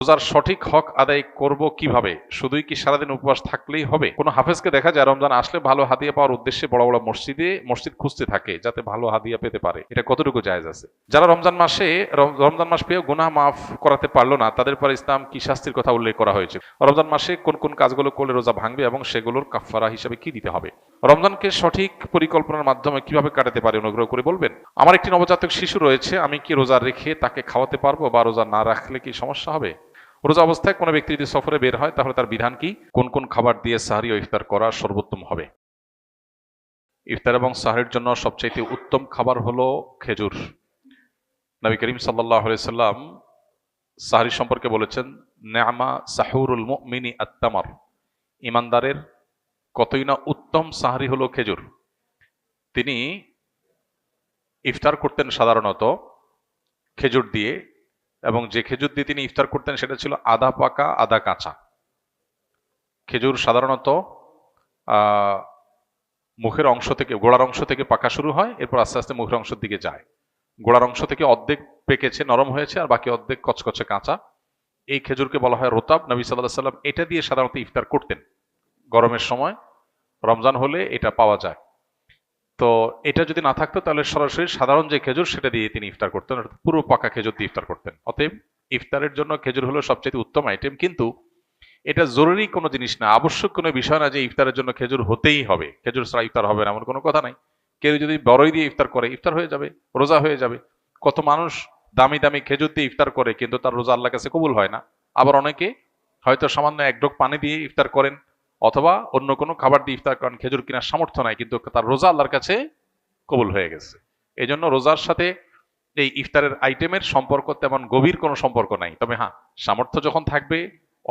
রোজার সঠিক হক আদায় করব কিভাবে? শুধুই কি সারাদিন উপবাস থাকলেই হবে? কোনো হাফেজকে দেখা যায় রমজান আসলে ভালো হাদিয়া পাওয়ার উদ্দেশ্যে বড় বড় মসজিদ খুঁজতে থাকে যাতে ভালো হাদিয়া পেতে পারে। এটা কতটুকু জায়েজ আছে? যারা রমজান মাস পেয়েও গুনাহ মাফ করাতে পারলো না, তাদের পর ইসলাম কি শাস্তির কথা উল্লেখ করা হয়েছে? রমজান মাসে কোন কোন কাজগুলো করলে রোজা ভাঙবে এবং সেগুলোর কাফফারা হিসেবে কি দিতে হবে? রমজানকে সঠিক পরিকল্পনার মাধ্যমে কিভাবে কাটাতে পারে অনুগ্রহ করে বলবেন। আমার একটি নবজাতক শিশু রয়েছে, আমি কি রোজা রেখে তাকে খাওয়াতে পারবো বা রোজা না রাখলে কি সমস্যা হবে? রোজা অবস্থায় কোনো ব্যক্তি যদি সফরে বের হয় তাহলে তার বিধান কি? কোন কোন খাবার দিয়ে সাহরি ও ইফতার করা সর্বোত্তম হবে? ইফতার এবং সাহরির জন্য সবচাইতে উত্তম খাবার হলো খেজুর। নবী করিম সাল্লাল্লাহু আলাইহি সাল্লাম সাহরি সম্পর্কে বলেছেন, নেআমা সাহুরুল মুমিনি আত-তামার। ইমানদারের কতই না উত্তম সাহরি হলো খেজুর। তিনি ইফতার করতেন সাধারণত খেজুর দিয়ে, এবং যে খেজুর দিয়ে তিনি ইফতার করতেন সেটা ছিল আধা পাকা আধা কাঁচা খেজুর। সাধারণত মুখের অংশ থেকে, গোড়ার অংশ থেকে পাকা শুরু হয়, এরপর আস্তে আস্তে মুখের অংশের দিকে যায়। গোড়ার অংশ থেকে অর্ধেক পেকেছে, নরম হয়েছে, আর বাকি অর্ধেক কচকচে কাঁচা। এই খেজুরকে বলা হয় রোতাব। নবী সাল্লাল্লাহু আলাইহি সাল্লাম এটা দিয়ে সাধারণত ইফতার করতেন। গরমের সময়, রমজান হলে এটা পাওয়া যায়। তো এটা যদি না থাকতো তাহলে সরাসরি সাধারণ যে খেজুর সেটা দিয়ে তিনি ইফতার করতেন, পুরো পাকা খেজুর দিয়ে ইফতার করতেন। অতএব ইফতারের জন্য খেজুর হলো সবচেয়ে উত্তম আইটেম, কিন্তু এটা জরুরি কোনো জিনিস না, আবশ্যক কোনো বিষয় না যে ইফতারের জন্য খেজুর হতেই হবে, খেজুর ছাড়া ইফতার হবে না এমন কোনো কথা নাই। কেউ যদি বড়ই দিয়ে ইফতার করে, ইফতার হয়ে যাবে, রোজা হয়ে যাবে। কত মানুষ দামি দামি খেজুর দিয়ে ইফতার করে কিন্তু তার রোজা আল্লাহর কাছে কবুল হয় না। আবার অনেকে হয়তো সামান্য এক ঢোক পানি দিয়ে ইফতার করেন অথবা অন্য কোনো খাবার দিয়ে ইফতার করেন, খেজুর কেনার সামর্থ্য নাই, কিন্তু তার রোজা আল্লাহর কাছে কবুল হয়ে গেছে। এই জন্য রোজার সাথে এই ইফতারের আইটেমের সম্পর্ক তেমন গভীর কোনো সম্পর্ক নাই। তবে হ্যাঁ, সামর্থ্য যখন থাকবে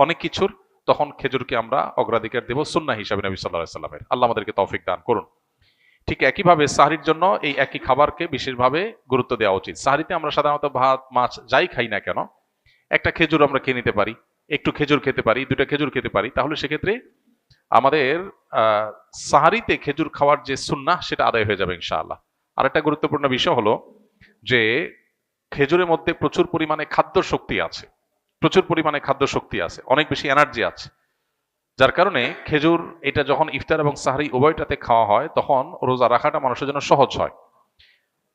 অনেক কিছুর, তখন খেজুরকে আমরা অগ্রাধিকার দেব সুন্নাহ হিসাবে নবী সাল্লাল্লাহু আলাইহি সাল্লামের। আল্লাহ আমাদেরকে তৌফিক দান করুন। ঠিক একইভাবে সাহরির জন্য এই একই খাবারকে বিশেষভাবে গুরুত্ব দেওয়া উচিত। সাহরিতে আমরা সাধারণত ভাত মাছ যাই খাই না কেন, একটা খেজুর আমরা খেয়ে নিতে পারি, একটু খেজুর খেতে পারি, দুটা খেজুর খেতে পারি, তাহলে সেক্ষেত্রে আমাদের সাহারিতে খেজুর খাওয়ার যে সুন্নাহ সেটা আদায় হয়ে যাবে ইনশাআল্লাহ। আর একটা গুরুত্বপূর্ণ বিষয় হলো যে খেজুরের মধ্যে প্রচুর পরিমাণে খাদ্য শক্তি আছে, অনেক বেশি এনার্জি আছে, যার কারণে খেজুর এটা যখন ইফতার এবং সাহরি উভয়টাতে খাওয়া হয় তখন রোজা রাখাটা মানুষের জন্য সহজ হয়।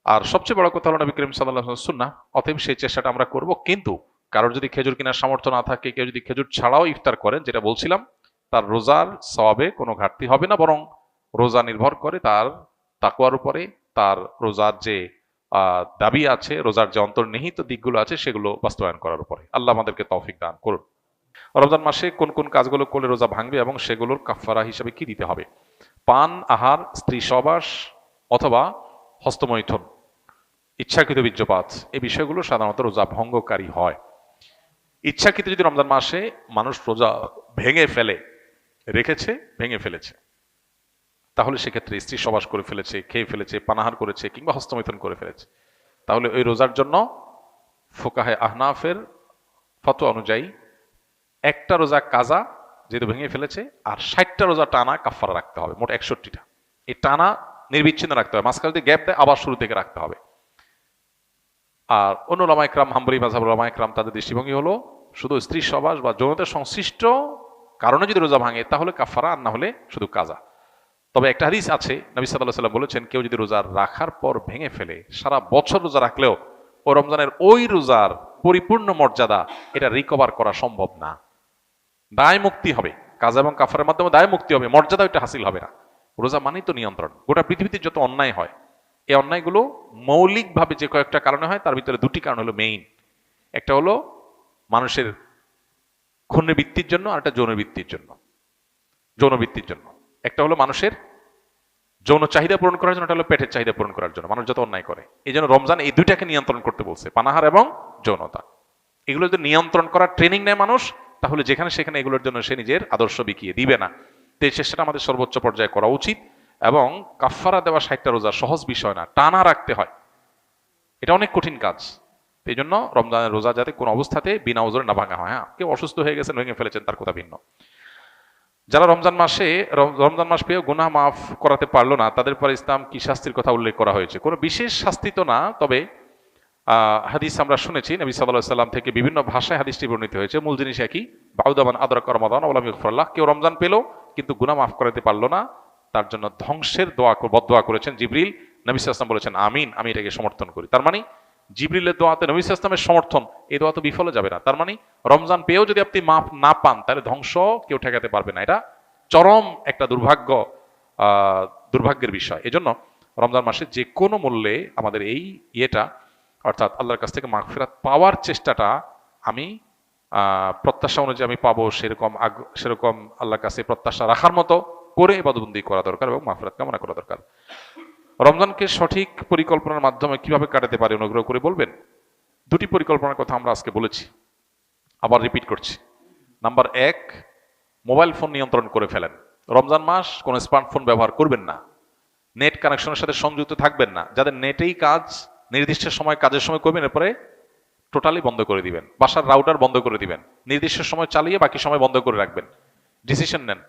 আর সবচেয়ে বড় কথা হলো নবী করিম সাল্লাল্লাহু আলাইহি ওয়াসাল্লাম সুন্নাহ, অতএব সেই চেষ্টাটা আমরা করব। কিন্তু কারোর যদি খেজুর কেনার সামর্থ্য না থাকে, কেউ যদি খেজুর ছাড়াও ইফতার করেন, যেটা বলছিলাম, তার রোজার সওয়াবে কোনো ঘাটতি হবে না, বরং রোজা নির্ভর করে তার তাকওয়ার উপরে, তার রোজার যে দাবি আছে, রোজার যে অন্তর্নিহিত দিকগুলো আছে সেগুলো বাস্তবায়ন করার উপরে। আল্লাহ আমাদেরকে তৌফিক দান করুন। রমজান মাসে কোন কোন কাজগুলো করলে রোজা ভাঙবে এবং সেগুলোর কাফফারা হিসেবে কি দিতে হবে? পান, আহার, স্ত্রী সহবাস অথবা হস্তমৈথুন, ইচ্ছাকৃত বীর্যপাত, এই বিষয়গুলো সাধারণত রোজা ভঙ্গকারী হয়। ইচ্ছাকৃত যদি রমজান মাসে মানুষ রোজা ভেঙে ফেলেছে, তাহলে সেক্ষেত্রে স্ত্রী সহবাস করে ফেলেছে, খেয়ে ফেলেছে, পানাহার করেছে, কিংবা হস্তমৈথুন করে ফেলেছে, তাহলে ওই রোজার জন্য ফুকাহে আহনাফের ফতোয়া অনুযায়ী একটা রোজা কাজা, যেহেতু ভেঙে ফেলেছে, আর 60টা রোজা টানা কাফফারা রাখতে হবে, মোট 61টা। এই টানা নির্বিচ্ছিন্ন রাখতে হবে, মাঝখানে যদি গ্যাপ দেয় আবার শুরু থেকে রাখতে হবে। আর অন্য ওলামা ইকরাম, হাম্বলী মাযহাবের ওলামা ইকরাম, তাদের দৃষ্টিভঙ্গি হলো শুধু স্ত্রী সহবাস বা যৌনতার সংশ্লিষ্ট কারণে যদি রোজা ভাঙে তাহলে কাফফারা, আর না হলে শুধু কাজা। তবে একটা হাদিস আছে, নবী সাল্লাল্লাহু আলাইহি ওয়াসাল্লাম বলেছেন, কেউ যদি রোজা রাখার পর ভেঙে ফেলে, সারা বছর রোজা রাখলেও ও রমজানের ওই রোজার পরিপূর্ণ মর্যাদা এটা রিকভার করা সম্ভব না। দায় মুক্তি হবে, কাজা এবং কাফারের মাধ্যমে দায় মুক্তি হবে, মর্যাদা ওইটা হাসিল হবে না। রোজা মানেই তো নিয়ন্ত্রণ। গোটা পৃথিবীতে যত অন্যায় হয়, এই অন্যায়গুলো মৌলিকভাবে যে কয়েকটা কারণে হয়, তার ভিতরে দুটি কারণ হলো মেইন। একটা হলো মানুষের ক্ষুণ্ণবৃত্তির জন্য, আর একটা যৌনবৃত্তির জন্য। একটা হলো মানুষের যৌন চাহিদা পূরণ করার জন্য, একটা হলো পেটের চাহিদা পূরণ করার জন্য। মানুষ যত অন্যায় করে, এই জন্য রমজান এই দুইটাকে নিয়ন্ত্রণ করতে বলছে, পানাহার এবং যৌনতা। এগুলো যদি নিয়ন্ত্রণ করার ট্রেনিং নেয় মানুষ, তাহলে যেখানে সেখানে এগুলোর জন্য সে নিজের আদর্শ বিকিয়ে দিবে না। তো এই চেষ্টাটা আমাদের সর্বোচ্চ পর্যায়ে করা উচিত। এবং কাফফারা দেওয়া 60টা রোজা সহজ বিষয় না, টানা রাখতে হয়, এটা অনেক কঠিন কাজ। এই জন্য রমজানের রোজা যাতে কোনো অবস্থাতে বিনা ওজরে না ভাঙা হয়। হ্যাঁ, কেউ অসুস্থ হয়ে গেছেন, ভেঙে ফেলেছেন, তার কথা ভিন্ন। যারা রমজান মাস পেয়েও গুনাহ মাফ করাতে পারলো না, তাদের পর ইসলাম কি শাস্তির কথা উল্লেখ করা হয়েছে? কোনো বিশেষ শাস্তি তো না, তবে হাদিস আমরা শুনেছি নবী সাল্লাল্লাহু আলাইহি সাল্লাম থেকে বিভিন্ন ভাষায় হাদিসটি বর্ণিত হয়েছে, মূল জিনিস একই। বাউদামান আদরাকা রমাদান ওয়া লাম ইয়াগফিরলাহ, কেউ রমজান পেল কিন্তু গুনাহ মাফ করাতে পারলো না, তার জন্য ধ্বংসের বদদোয়া করেছেন জিবরিল। নবী সাল্লাল্লাহু আলাইহি ওয়াসাল্লাম বলেছেন আমিন, আমি এটাকে সমর্থন করি। তার মানে জিবরিলের দোয়াতে নবী সাল্লাল্লাহু আলাইহি ওয়াসাল্লামের সমর্থন, এই দোয়া তো বিফলে যাবে না। তার মানে রমজান পেয়েও যদি আপনি মাফ না পান তাহলে ধ্বংস কেউ ঠেকাতে পারবে না। এটা চরম একটা দুর্ভাগ্যের বিষয়। এজন্য রমজান মাসে যে কোনো মূল্যে আমাদের এই ইয়েটা, অর্থাৎ আল্লাহর কাছ থেকে মাগফিরাত পাওয়ার চেষ্টাটা আমি প্রত্যাশা অনুযায়ী আমি পাবো সেরকম আল্লাহর কাছে প্রত্যাশা রাখার মতো করে ইবাদতবন্দি করা দরকার এবং মাগফিরাত কামনা করা দরকার। রমজানকে সঠিক পরিকল্পনার মাধ্যমে কিভাবে কাটাতে পারি অনুগ্রহ করে বলবেন। দুটি পরিকল্পনার কথা আমরা আজকে বলেছি, আবার রিপিট করছি। নাম্বার 1, মোবাইল ফোন নিয়ন্ত্রণ করে ফেলেন। রমজান মাস কোনো স্মার্টফোন ব্যবহার করবেন না, নেট কানেকশনের সাথে সংযুক্ত থাকবেন না। যাদের নেটেই কাজ, নির্দিষ্ট সময় কাজের সময় করবেন, এরপরে টোটালি বন্ধ করে দিবেন। বাসার রাউটার বন্ধ করে দিবেন, নির্দিষ্ট সময় চালিয়ে বাকি সময় বন্ধ করে রাখবেন। ডিসিশন নেন,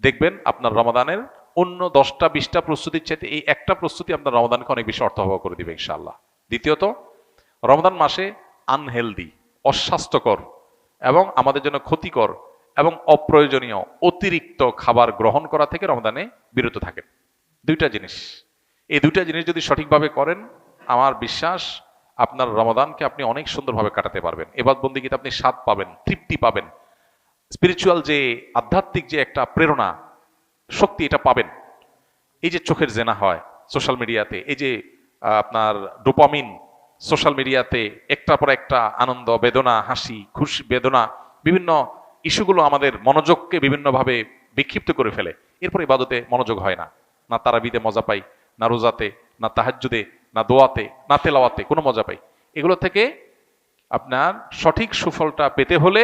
দেখবেন আপনার রমাদানের অন্য 10টা 20টা প্রস্তুতির চাইতে এই একটা প্রস্তুতি আপনার রমাদানকে অনেক বেশি অর্থবহ করে দিবে ইনশাআল্লাহ। দ্বিতীয়ত, রমাদান মাসে আনহেলদি, অস্বাস্থ্যকর এবং আমাদের জন্য ক্ষতিকর এবং অপ্রয়োজনীয় অতিরিক্ত খাবার গ্রহণ করা থেকে রমাদানে বিরত থাকেন। দুইটা জিনিস, এই দুইটা জিনিস যদি সঠিকভাবে করেন, আমার বিশ্বাস আপনার রমাদানকে আপনি অনেক সুন্দরভাবে কাটাতে পারবেন। এবাদত বন্দেগীতে আপনি স্বাদ পাবেন, তৃপ্তি পাবেন, স্পিরিচুয়াল যে আধ্যাত্মিক যে একটা প্রেরণা শক্তি, এটা পাবেন। এই যে চোখের জেনা হয় সোশ্যাল মিডিয়াতে, এই যে আপনার ডোপামিন সোশ্যাল মিডিয়াতে একটার পর একটা আনন্দ, বেদনা, হাসি, খুশি, বেদনা, বিভিন্ন ইস্যুগুলো আমাদের মনোযোগকে বিভিন্নভাবে বিক্ষিপ্ত করে ফেলে। এরপর ইবাদতে মনোযোগ হয় না, না তারাবিতে মজা পাই, না রোজাতে, না তাহাজ্জুদে, না দোয়াতে, না তেলাওয়াতে কোনো মজা পাই। এগুলো থেকে আপনার সঠিক সুফলটা পেতে হলে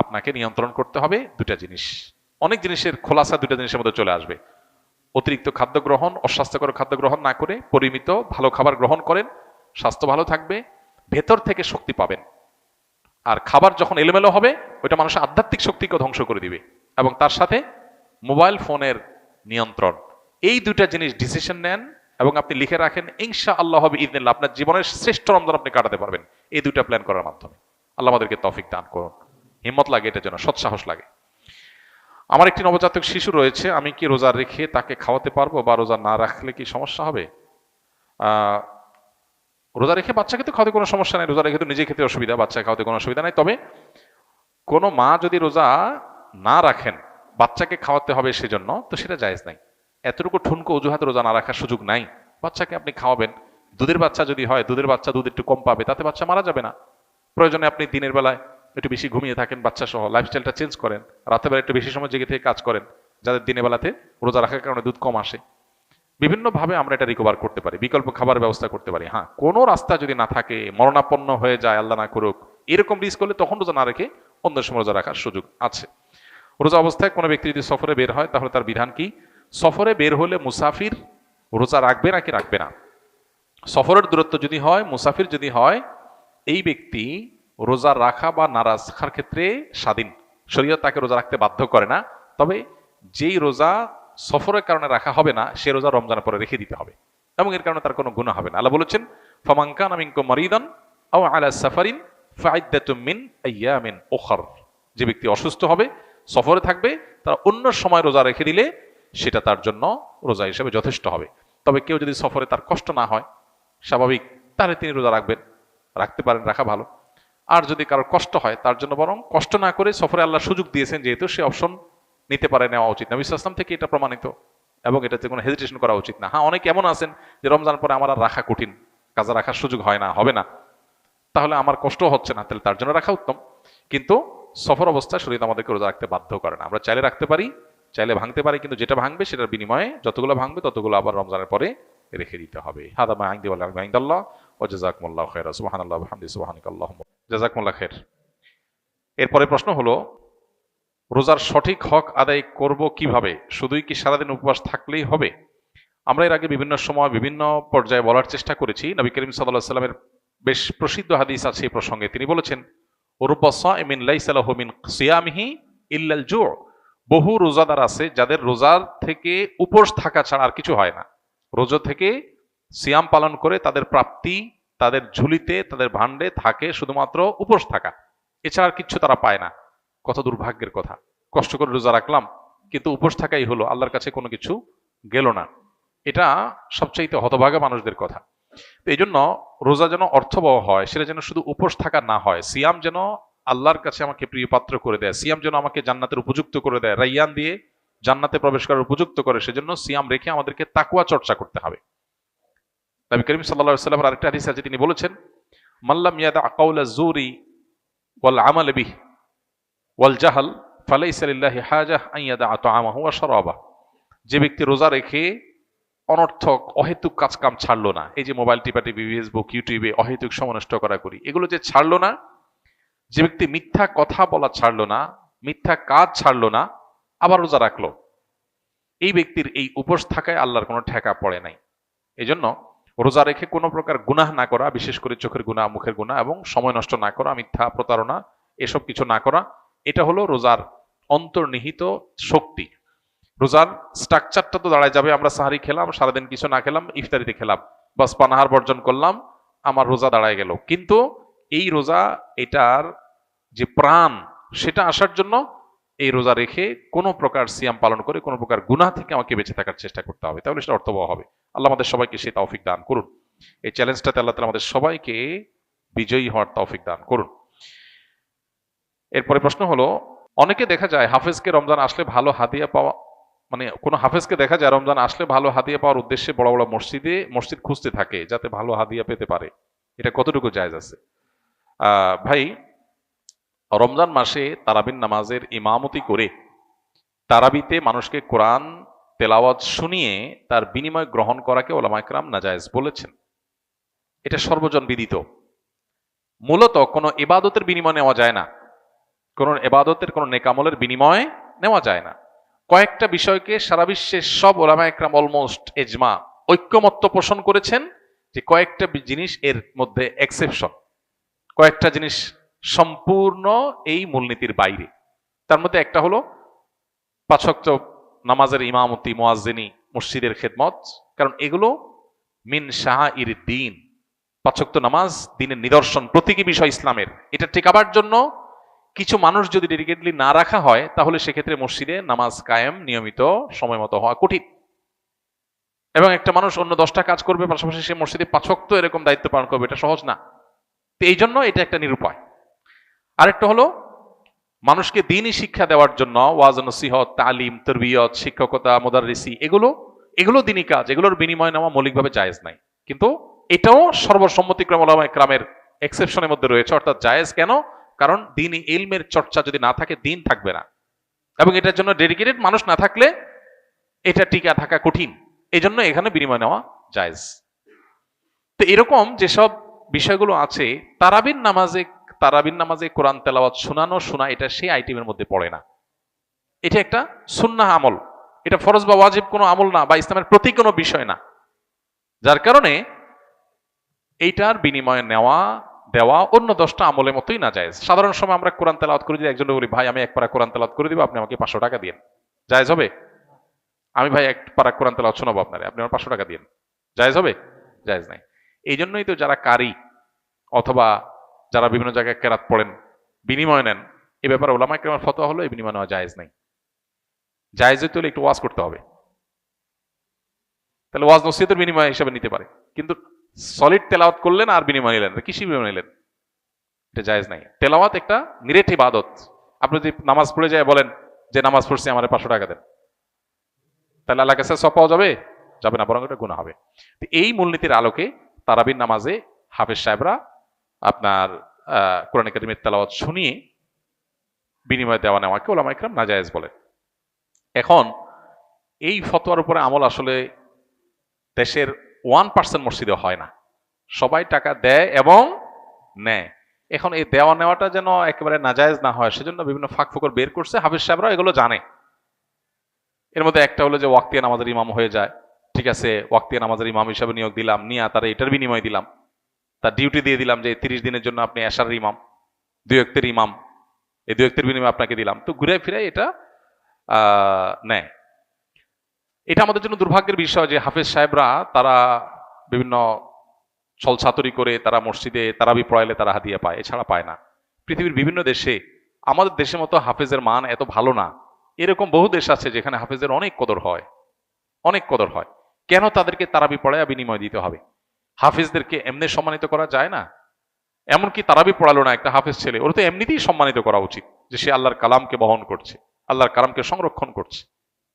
আপনাকে নিয়ন্ত্রণ করতে হবে দুটা জিনিস। অনেক জিনিসের খোলাসা দুটা জিনিসের মধ্যে চলে আসবে। অতিরিক্ত খাদ্য গ্রহণ, অস্বাস্থ্যকর খাদ্য গ্রহণ না করে পরিমিত ভালো খাবার গ্রহণ করেন, স্বাস্থ্য ভালো থাকবে, ভেতর থেকে শক্তি পাবেন। আর খাবার যখন এলোমেলো হবে, ওইটা মানুষের আধ্যাত্মিক শক্তিকে ধ্বংস করে দিবে। এবং তার সাথে মোবাইল ফোনের নিয়ন্ত্রণ, এই দুটা জিনিস ডিসিশন নেন এবং আপনি লিখে রাখেন, ইনশাআল্লাহ হবে ইদনিল্লাহ আপনার জীবনের শ্রেষ্ঠ রমজান আপনি কাটাতে পারবেন এই দুটা প্ল্যান করার মাধ্যমে। আল্লাহ আমাদেরকে তৌফিক দান করুন। হিম্মত লাগে এটার জন্য, সৎসাহস লাগে। আমার একটি নবজাতক শিশু রয়েছে, আমি কি রোজা রেখে তাকে খাওয়াতে পারবো বা রোজা না রাখলে কি সমস্যা হবে? রোজা রেখে বাচ্চাকে তো খাওয়াতে কোনো সমস্যা নেই, রোজা রেখে তো নিজে খেতে অসুবিধা, বাচ্চা খাওয়াতে কোনো অসুবিধা নাই। তবে কোনো মা যদি রোজা না রাখেন বাচ্চাকে খাওয়াতে হবে সেজন্য, তো সেটা জায়েজ নাই। এতটুকু ঠুনকো অজুহাতে রোজা না রাখার সুযোগ নাই। বাচ্চাকে আপনি খাওয়াবেন, দুধের বাচ্চা যদি হয়, দুধের বাচ্চা দুধ একটু কম পাবে, তাতে বাচ্চা মারা যাবে না। প্রয়োজনে আপনি দিনের বেলায় একটু বেশি ঘুমিয়ে থাকেন বাচ্চা সহ, লাইফস্টাইলটা চেঞ্জ করেন, রাতের বেলা একটু বেশি সময় জেগে থেকে কাজ করেন, যাদের দিনের বেলাতে রোজা রাখার কারণে দুধ কম আসে। বিভিন্নভাবে আমরা এটা রিকভার করতে পারি, বিকল্প খাবার ব্যবস্থা করতে পারি। হ্যাঁ, কোনো রাস্তা যদি না থাকে, মরণাপন্ন হয়ে যায়, আল্লাহ না করুক, এরকম রিস্ক করলে তখন রোজা না রেখে অন্য সময় রোজা রাখার সুযোগ আছে। রোজা অবস্থায় কোনো ব্যক্তি যদি সফরে বের হয় তাহলে তার বিধান কি? সফরে বের হলে মুসাফির রোজা রাখবে নাকি রাখবে না? সফরের দূরত্ব যদি হয়, মুসাফির যদি হয়, এই ব্যক্তি রোজা রাখা বা না রাখার ক্ষেত্রে স্বাধীন, শরীয়ত তাকে রোজা রাখতে বাধ্য করে না। তবে যেই রোজা সফরের কারণে রাখা হবে না, সে রোজা রমজানের পরে রেখে দিতে হবে এবং এর কারণে তার কোনো গুনাহ হবে না। আল্লাহ বলেছেন, ফামান কানা মিনকুম মারিদান আও আলা সাফারিন ফাইদ্দাতুম মিন আইয়ামিন উখর। যে ব্যক্তি অসুস্থ হবে, সফরে থাকবে, তার অন্য সময় রোজা রেখে দিলে সেটা তার জন্য রোজা হিসেবে যথেষ্ট হবে। তবে কেউ যদি সফরে তার কষ্ট না হয়, স্বাভাবিক, তাহলে তিনি রোজা রাখবেন, রাখতে পারেন, রাখা ভালো। আর যদি কারোর কষ্ট হয়, তার জন্য বরং কষ্ট না করে, সফরে আল্লাহ সুযোগ দিয়েছেন যেহেতু, সে অপশন নিতে পারে, নেওয়া উচিত। নবী সাল্লাল্লাহু আলাইহি ওয়াসাল্লাম থেকে এটা প্রমাণিত এবং এটাতে কোনো হেজিটেশন করা উচিত না। হ্যাঁ, অনেক এমন আছেন যে রমজান পরে আমার আর রাখা কঠিন, কাজা রাখার সুযোগ হয় না, হবে না, তাহলে আমার কষ্ট হচ্ছে না, তাহলে তার জন্য রাখা উত্তম। কিন্তু সফর অবস্থায় শরীর আমাদেরকে রোজা রাখতে বাধ্য করে না। আমরা চাইলে রাখতে পারি, চাইলে ভাঙতে পারি, কিন্তু যেটা ভাঙবে সেটার বিনিময়ে যতগুলো ভাঙবে ততগুলো আবার রমজানের পরে রেখে দিতে হবে। হাদা মা ইনদি ওয়া লা ইনদাল্লাহ ওয়া জাযাকুমুল্লাহু খাইরা। সুবহানাল্লাহি ওয়া বিহামদিহি সুবহানাকাল্লাহুম্মা জাযাকুমুল্লাহু খাইর। এরপরে প্রশ্ন হলো, রোজার সঠিক হক আদায় করব কিভাবে? শুধুই কি সারাদিন উপবাস থাকলেই হবে? আমরা এর আগে বিভিন্ন সময় বিভিন্ন পর্যায়ে বলার চেষ্টা করেছি। নবী করিম সাল্লাল্লাহু আলাইহি সাল্লামের বেশ প্রসিদ্ধ হাদিস আছে এই প্রসঙ্গে। তিনি বলেছেন, রুব্বা সাইমিন লাইসা লাহু মিন সিয়ামিহি ইল্লাল জু'। বহু রোজাদার আছে যাদের রোজার থেকে উপোস থাকা ছাড়া আর কিছু হয় না। রোজা থেকে সিয়াম পালন করে তাদের প্রাপ্তি তাদের ঝুলিতে তাদের ভাণ্ডে থাকে শুধুমাত্র উপোস থাকা, এছাড়া আর কিচ্ছু তারা পায় না। কত দুর্ভাগ্যের কথা! কষ্ট করে রোজা রাখলাম, কিন্তু উপোস থাকাই হলো, আল্লাহর কাছে কোনো কিছু গেল না। এটা সবচাইতে হতভাগা মানুষদের কথা। তো এই জন্য রোজা যেন অর্থবহ হয়, সেটা যেন শুধু উপোস থাকা না হয়। সিয়াম যেন আল্লাহর কাছে আমাকে প্রিয় পাত্র করে দেয়, সিয়াম যেন আমাকে জান্নাতের উপযুক্ত করে দেয়, রাইয়ান দিয়ে জান্নাতে প্রবেশ করার উপযুক্ত করে। সেজন্য সিয়াম রেখে আমাদেরকে তাকওয়া চর্চা করতে হবে। নবী করিম সাল্লাল্লাহু আলাইহি ওয়াসাল্লামের আরেকটা হাদিস আছে, তিনি বলেছেন, মাল্লাম ইয়াদা কাওলা যুরি ওয়াল আমাল বিহি ওয়াল জাহাল ফালাইসা লিল্লাহি হাজাহ আন ইয়াদা তাআমাহু ওয়া শারাবাহু। যে ব্যক্তি রোজা রেখে অনর্থক অহেতুক কাজকাম ছাড়লো না, এই যে মোবাইল টিপাটিপি, ফেসবুক, ইউটিউবে অহেতুক সময় নষ্ট করা করি, এগুলো যে ছাড়লো না, যে ব্যক্তি মিথ্যা কথা বলা ছাড়লো না, মিথ্যা কাজ ছাড়লো না, আবার রোজা রাখলো, এই ব্যক্তির এই উপোস থাকায় আল্লাহর কোনো ঠেকা পড়ে নাই। এই জন্য রোজা রেখে কোনো প্রকার গুনাহ না করা, বিশেষ করে চোখের গুনাহ, মুখের গুনাহ এবং সময় নষ্ট না করা, মিথ্যা, প্রতারণা, এসব কিছু না করা, এটা হলো রোজার অন্তর্নিহিত শক্তি। রোজার স্ট্রাকচারটা তো দাঁড়ায় যাবে, আমরা সাহারি খেলাম, সারাদিন কিছু না খেলাম, ইফতারিতে খেলাম, বাস পানাহার বর্জন করলাম, আমার রোজা দাঁড়ায় গেল। কিন্তু এই রোজা, এটার যে প্রাণ, সেটা আসার জন্য এই রোজা রেখে কোনো প্রকার সিয়াম পালন করে কোনো প্রকার গুনাহ থেকে আমাকে বেঁচে থাকার চেষ্টা করতে হবে, তাহলে সেটা অর্থবহ হবে। আল্লাহ আমাদের সবাইকে সেই তৌফিক দান করুন। এই চ্যালেঞ্জটাতে আল্লাহ তাআলা আমাদের সবাইকে বিজয়ী হওয়ার তৌফিক দান করুন। এরপরে প্রশ্ন হলো, অনেকে দেখা যায় হাফেজকে রমজান আসলে ভালো হাদিয়া পাওয়া, মানে কোনো হাফেজকে দেখা যায় রমজান আসলে ভালো হাদিয়া পাওয়ার উদ্দেশ্যে বড় বড় মসজিদ খুঁজতে থাকে যাতে ভালো হাদিয়া পেতে পারে, এটা কতটুকু জায়েজ আছে? ভাই, রমজান মাসে তারাবির নামাজের ইমামতি করে তারাবিতে মানুষকে কোরআন তেলাওয়াত শুনিয়ে তার বিনিময় গ্রহণ করাকে ওলামা ইকরাম নাজায়েজ বলেছেন। এটা সর্বজন বিদিত। মূলত কোনো ইবাদতের বিনিময় নেওয়া যায় না, কোন ইবাদতের, কোন নেকামলের বিনিময় নেওয়া যায় না। কয়েকটা বিষয়কে সারা বিশ্বের সব ওলামা ইকরাম অলমোস্ট এজমা, ঐক্যমত্য পোষণ করেছেন যে কয়েকটা জিনিস এর মধ্যে এক্সেপশন, কয়েকটা জিনিস সম্পূর্ণ এই মূলনীতির বাইরে। তার মধ্যে একটা হলো 5 ওয়াক্ত নামাজের ইমামতি, মুয়াজ্জিনি, মসজিদের খেদমত, কারণ এগুলো মিন শাআইর দ্বীন। 5 ওয়াক্ত নামাজ দ্বীনের নিদর্শন, প্রতীকী বিষয় ইসলামের। এটা ঠেকাবার জন্য কিছু মানুষ যদি ডেডিকেটলি না রাখা হয়, তাহলে সেক্ষেত্রে মসজিদে নামাজ কায়েম নিয়মিত সময় মতো হওয়া কঠিন। এবং একটা মানুষ অন্য 10টা কাজ করবে, পাশাপাশি সে মসজিদে 5 ওয়াক্ত এরকম দায়িত্ব পালন করবে, এটা সহজ না। তো এই জন্য এটা একটা নিরুপায়। আরেকটা হলো, মানুষকে দ্বীনি শিক্ষা দেওয়ার জন্য ওয়াজ নসিহত, তালিম, তরবিয়ত, শিক্ষকতা, মুদাররিসি, এগুলো দ্বীনি কাজ, এগুলোর বিনিময় নেওয়া মৌলিকভাবে জায়েজ নাই। কিন্তু এটাও সর্বসম্মতিক্রমে ওলামা ইকরামের এক্সেপশনের মধ্যে রয়েছে, অর্থাৎ জায়েজ কেন? কারণ দ্বীনি ইলমের চর্চা যদি না থাকে, দ্বীন থাকবে না, এবং এটার জন্য ডেডিকেটেড মানুষ না থাকলে এটা টিকা থাকা কঠিন। এই জন্য এখানে বিনিময় নেওয়া জায়েজ। তো এরকম যেসব বিষয়গুলো আছে, তারাবির নামাজে কোরআন তেলাওয়াত শোনা, এটা সেই আইটেমের মধ্যে পড়ে না। এটা একটা সুন্নাহ আমল, এটা ফরজ বা ওয়াজিব কোনো আমল না, বা ইসলামের প্রতি কোনো বিষয় না। যার কারণে এইটার বিনিময়ে দেওয়া অন্য 10টা আমলের মতোই না জায়েজ। সাধারণ সময় আমরা কোরআন তেলাওয়াত করে দিই, একজনে বলি, ভাই আমি এক পারা কোরআন তেলাওয়াত করে দিব, আপনি আমাকে 500 টাকা দিন, জায়েজ হবে? আমি ভাই এক পারা কোরআন তেলাওয়াত শোনাবো আপনারে, আপনি আমার 500 টাকা দিন, জায়েজ হবে? জায়েজ নাই। এই জন্যই তো যারা কারি অথবা যারা বিভিন্ন জায়গায় কেরাত পড়েন, বিনিময় নেন, এই ব্যাপারে ওলামা ইকরামের ফতোয়া হলো এই বিনিময় নেওয়া জায়েজ নাই। জায়েজ হইতে হলে একটু ওয়াজ করতে হবে, তাহলে ওয়াজ নসিহতের বিনিময় হিসাবে নিতে পারে। কিন্তু সলিড তেলাওয়াত করলেন আর বিনিময় নিলেন, কিসি বিনিময় নিলেন? এটা জায়েজ নাই। তেলাওয়াত একটা নিরেট ইবাদত। আপনি যদি নামাজ পড়ে যায় বলেন যে নামাজ পড়ছি, আমার 500 টাকা দেন, তাহলে আল্লাহ কাছে সওয়াব পাওয়া যাবে? যাবে না, বরং এটা গুনাহ হবে। এই মূলনীতির আলোকে তারাবির নামাজে হাফেজ সাহেবরা আপনার কোরআন কারীমের তেলাওয়াত শুনিয়ে বিনিময় দেওয়া নেওয়াকে ওলামা ইকরাম নাজায়েজ বলে। এখন এই ফতোয়ার উপরে আমল আসলে দেশের 1% মসজিদে হয় না, সবাই টাকা দেয় এবং নেয়। এখন এই দেওয়া নেওয়াটা যেন একেবারে নাজায়েজ না হয়, সেজন্য বিভিন্ন ফাঁক ফোকর বের করছে, হাফেজ সাহেবরা এগুলো জানে। এর মধ্যে একটা হলো যে ওয়াক্তিয়া নামাজের ইমাম হয়ে যায়, ঠিক আছে, ওয়াক্তিয়া নামাজের ইমাম হিসাবে নিয়োগ দিলাম, নিয়ে তারা এটার বিনিময় দিলাম, তার ডিউটি দিয়ে দিলাম যে 30 দিনের জন্য আপনি এশার ইমাম, 2 ওয়াক্তের ইমাম, এই 2 ওয়াক্তের বিনিময়ে আপনাকে দিলাম। তো ঘুরে ফিরে এটা নেয়। এটা আমাদের জন্য দুর্ভাগ্যের বিষয় যে হাফেজ সাহেবরা তারা বিভিন্ন ছলছাতুরি করে তারা মসজিদে তারাবি পড়াইলে তারা হাদিয়া পায়, এছাড়া পায় না। পৃথিবীর বিভিন্ন দেশে, আমাদের দেশের মতো হাফেজের মান এত ভালো না, এরকম বহু দেশ আছে যেখানে হাফেজের অনেক কদর হয়, অনেক কদর হয়। কেন তাদেরকে তারাবি পড়ায় বিনিময় দিতে হবে? হাফিজদেরকে এমনি সম্মানিত করা যায় না? এমনকি তারাবি পড়ালো না একটা হাফেজ ছেলে, ওর তো এমনিতেই সম্মানিত করা উচিত যে সে আল্লাহর কালামকে বহন করছে, আল্লাহর কালামকে সংরক্ষণ করছে,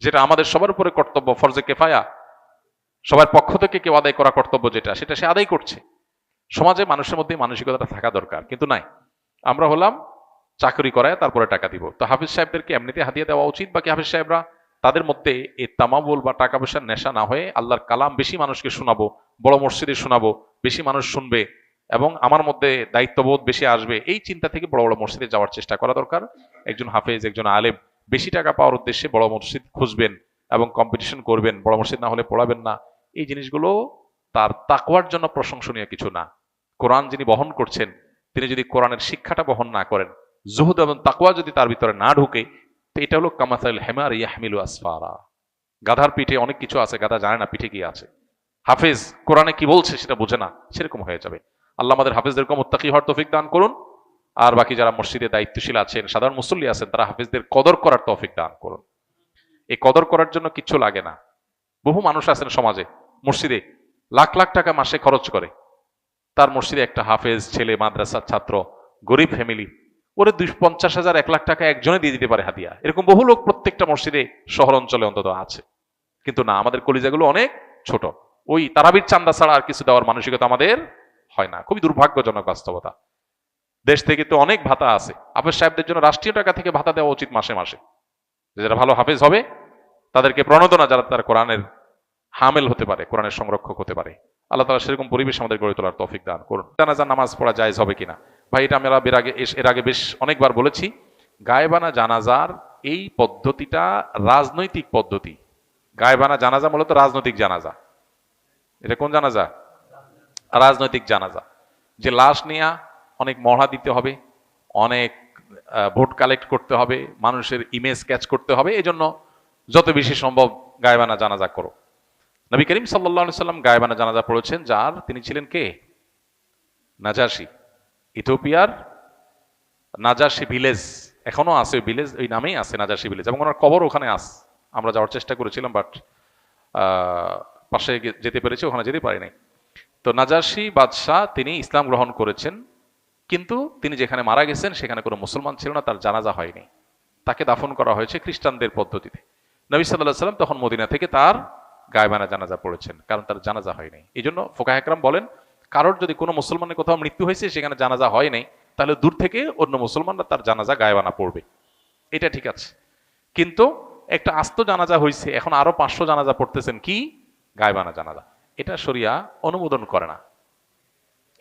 যেটা আমাদের সবার উপরে কর্তব্য, ফরজে কেফায়া, সবার পক্ষ থেকে কেউ আদায় করা কর্তব্য যেটা, সেটা সে আদায় করছে। সমাজে মানুষের মধ্যে মানসিকতাটা থাকা দরকার, কিন্তু নাই। আমরা হলাম চাকরি করায় তারপরে টাকা দিব। তো হাফিজ সাহেবদেরকে এমনিতে হাতিয়ে দেওয়া উচিত। বাকি হাফিজ সাহেবরা তাদের মধ্যে এই তামাবুল বা টাকা পয়সার নেশা না হয়ে আল্লাহর কালাম বেশি মানুষকে শোনাবো, বড় মসজিদে শোনাবো, বেশি মানুষ শুনবে এবং আমার মধ্যে দায়িত্ববোধ বেশি আসবে, এই চিন্তা থেকে বড় বড় মসজিদে যাওয়ার চেষ্টা করা দরকার। একজন হাফেজ, একজন আলেম বেশি টাকা পাওয়ার উদ্দেশ্যে বড় মসজিদ খুঁজবেন এবং কম্পিটিশন করবেন, বড় মসজিদ না হলে পড়াবেন না, এই জিনিসগুলো তার তাকওয়ার জন্য প্রশংসনীয় কিছু না। কোরআন যিনি বহন করছেন, তিনি যদি কোরআনের শিক্ষাটা বহন না করেন, জুহুদ এবং তাকওয়া যদি তার ভিতরে না ঢুকে, তো এটা হলো কামাসাইল হেমার ইয়াহমিলু আসফারা। গাধার পিঠে অনেক কিছু আছে, গাধা জানে না পিঠে কি আছে। হাফেজ কোরআনে কি বলছে সেটা বোঝে না, সেরকম হয়ে যাবে। আল্লাহ আমাদের হাফেজদেরকে মুত্তাকি হওয়ার তৌফিক দান করুন। আর বাকি যারা মসজিদে দায়িত্বশীল আছেন, সাধারণ মুসল্লি আছেন, তারা হাফেজদের কদর করার তৌফিক দান করুন। এই কদর করার জন্য কিচ্ছু লাগে না। বহু মানুষ আছেন সমাজে, মসজিদে লাখ লাখ টাকা মাসে খরচ করে, তার মসজিদে একটা হাফেজ ছেলে, মাদ্রাসার ছাত্র, গরিব ফ্যামিলি, ওরে 250,000 1 লাখ টাকা একজনে দিয়ে দিতে পারে হাদিয়া। এরকম বহু লোক প্রত্যেকটা মসজিদে শহর অঞ্চলে অন্তত আছে। কিন্তু না, আমাদের কলিজাগুলো অনেক ছোট। ওই তারাবির চান্দা ছাড়া আর কিছু দেওয়ার মানসিকতা আমাদের হয় না। খুবই দুর্ভাগ্যজনক বাস্তবতা। দেশ থেকে তো অনেক ভাতা আছে, হাফেজ সাহেবদের জন্য রাষ্ট্রীয় টাকা থেকে ভাতা দেওয়া উচিত মাসে মাসে। যারা ভালো হাফেজ হবে তাদেরকে প্রণোদনা, যারা তারা কোরআনের হামেল হতে পারে, কোরআনের সংরক্ষক হতে পারে। আল্লাহ তাআলা সেরকম পরিবেশ আমাদের গড়ে তোলার তৌফিক দান করুন। জানাজা নামাজ পড়া জায়েজ হবে কিনা? ভাই, এটা আমরা এর আগে বেশ অনেকবার বলেছি। গায়েবানা জানাজার এই পদ্ধতিটা রাজনৈতিক পদ্ধতি। গায়েবানা জানাজা মূলত রাজনৈতিক জানাজা। এটা কোন জানাজা? রাজনৈতিক জানাজা। যে লাশ নিয়ে অনেক মহড়া দিতে হবে, অনেক ভোট কালেক্ট করতে হবে, মানুষের ইমেজ ক্যাচ করতে হবে, এই জন্য যত বেশি সম্ভব গায়েবানা জানাজা করো। নবী করিম সাল্লাল্লাহু আলাইহি সাল্লাম গায়েবানা জানাজা পড়েছেন, যার তিনি ছিলেন কে? নাজাশী। ইথিওপিয়ার নাজাশী ভিলেজ এখনো আছে, ওই ভিলেজ ওই নামেই আছে, নাজাশী ভিলেজ, এবং ওনার কবর ওখানে আছে। আমরা যাওয়ার চেষ্টা করেছিলাম, বাট পাশে যেতে পেরেছি, ওখানে যেতে পারি নাই। তো নাজাশী বাদশাহ তিনি ইসলাম গ্রহণ করেছেন, কিন্তু তিনি যেখানে মারা গেছেন সেখানে কোনো মুসলমান ছিল না, তার জানাজা হয়নি। তাকে দাফন করা হয়েছে খ্রিস্টানদের পদ্ধতিতে। নবী সাল্লাল্লাহু আলাইহি সাল্লাম তখন মদিনা থেকে তার গায়েবানা জানাজা পড়েছেন, কারণ তার জানাজা হয় নাই। এই জন্য ফুকাহ একরাম বলেন, কারোর যদি কোনো মুসলমানের কোথাও মৃত্যু হয়েছে, সেখানে জানাজা হয় নাই, তাহলে দূর থেকে অন্য মুসলমানরা তার জানাজা গায়েবানা পড়বে, এটা ঠিক আছে। কিন্তু একটা আস্ত জানাজা হয়েছে, এখন আরো 500 জানাজা পড়তেছেন, কি গায়েবানা জানাজা, এটা শরিয়া অনুমোদন করে না।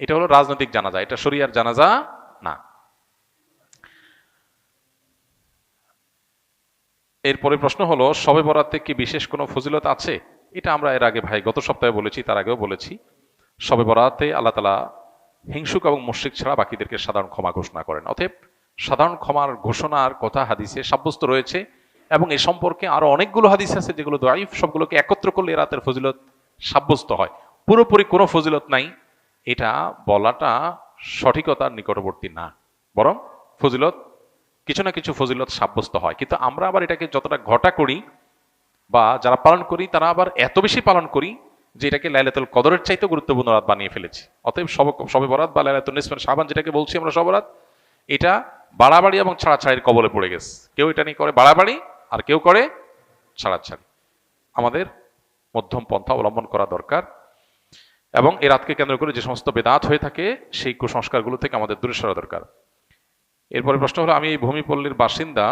এটা হলো রাজনৈতিক জানাজা, এটা শরিয়ার জানাজা না। এরপরে প্রশ্ন হলো, শবে বরাতে কি বিশেষ কোনো ফজিলত আছে? এটা আমরা এর আগে ভাই গত সপ্তাহে বলেছি, তার আগেও বলেছি। শবে বরাতে আল্লাহ তাআলা হিংসুক এবং মুশরিক ছাড়া বাকিদেরকে সাধারণ ক্ষমা ঘোষণা করেন। অতএব সাধারণ ক্ষমার ঘোষণার কথা হাদিসে সাব্যস্ত রয়েছে, এবং এ সম্পর্কে আরো অনেকগুলো হাদিস আছে যেগুলো দাঈফ, সবগুলোকে একত্র করলে রাতের ফজিলত সাব্যস্ত হয়। পুরোপুরি কোনো ফজিলত নাই, এটা বলাটা সঠিকতার নিকটবর্তী না, বরং ফজিলত কিছু না কিছু ফজিলত সাব্যস্ত হয়। কিন্তু আমরা আবার এটাকে যতটা ঘটা করি বা যারা পালন করি, তারা আবার এত বেশি পালন করি যে এটাকে লাইলাতুল কদরের চাইতে গুরুত্বপূর্ণ রাত বানিয়ে ফেলেছি। অতএব শবে বরাত বা লাইলাতুন নিসফে শাবান যেটাকে বলছি আমরা শবে বরাত, এটা বাড়াবাড়ি এবং ছাড়াছাড়ির কবলে পড়ে গেছে। কেউ এটা নিয়ে করে বাড়াবাড়ি, আর কেউ করে ছাড়াছাড়ি। আমাদের মধ্যম পন্থা অবলম্বন করা দরকার, এবং এই রাতকে কেন্দ্র করে যে সমস্ত বেদাত হয়ে থাকে সেই কুসংস্কারগুলো থেকে আমাদের দূরে সরা দরকার। এরপরে প্রশ্ন হলো, আমি এই ভূমিপল্লীর বাসিন্দা,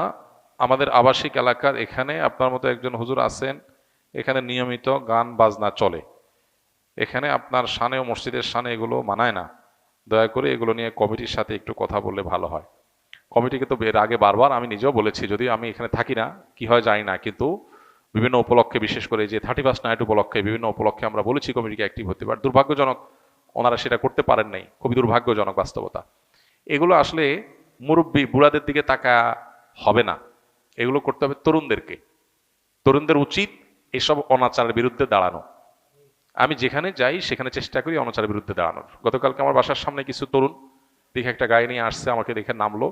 আমাদের আবাসিক এলাকার এখানে আপনার মতো একজন হুজুর আছেন, এখানে নিয়মিত গান বাজনা চলে, এখানে আপনার শানে ও মসজিদের শানে এগুলো মানায় না, দয়া করে এগুলো নিয়ে কমিটির সাথে একটু কথা বললে ভালো হয়। কমিটিকে তো এর আগে বারবার আমি নিজেও বলেছি, যদিও আমি এখানে থাকি না, কি হয় জানি না, কিন্তু বিভিন্ন উপলক্ষে, বিশেষ করে যে 31st নাইট উপলক্ষে, বিভিন্ন উপলক্ষে আমরা বলেছি কমিটিকে অ্যাক্টিভ হতে পারে। দুর্ভাগ্যজনক ওনারা সেটা করতে পারেন নাই, খুবই দুর্ভাগ্যজনক বাস্তবতা। এগুলো আসলে মুরব্বী বুড়াদের দিকে তাকা হবে না, এগুলো করতে হবে তরুণদেরকে। তরুণদের উচিত এসব অনাচারের বিরুদ্ধে দাঁড়ানো। আমি যেখানে যাই সেখানে চেষ্টা করি অনাচারের বিরুদ্ধে দাঁড়ানোর। গতকালকে আমার বাসার সামনে কিছু তরুণ দেখে একটা গাড়ি নিয়ে আসছে, আমাকে দেখে নামলো।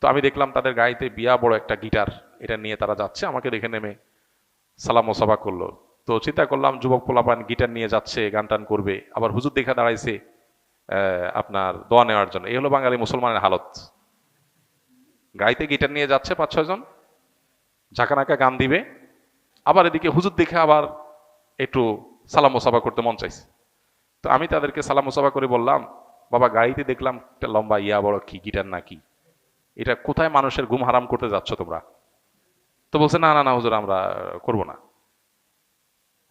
তো আমি দেখলাম তাদের গাড়িতে বিয়া বড় একটা গিটার, এটা নিয়ে তারা যাচ্ছে, আমাকে দেখে নেমে সালাম মোসাফা করলো। তো চিন্তা করলাম যুবক পোলাপান গিটার নিয়ে যাচ্ছে, গান টান করবে, আবার হুজুর দেখা দাঁড়াইছে আপনার দোয়া নেওয়ার জন্য। এই হলো বাঙালি মুসলমানের হালত। গাড়িতে গিটার নিয়ে যাচ্ছে 5-6 জন, ঝাঁকানাকা গান দিবে, আবার এদিকে হুজুর দেখে আবার একটু সালাম মোসাফা করতে মন চাইছে। তো আমি তাদেরকে সালাম মোসাফা করে বললাম, বাবা গাড়িতে দেখলাম একটা লম্বা ইয়া বড় কি গিটার নাকি, এটা কোথায় মানুষের ঘুম হারাম করতে যাচ্ছ তোমরা? তো বলছে না না না হুজুর, আমরা করব না।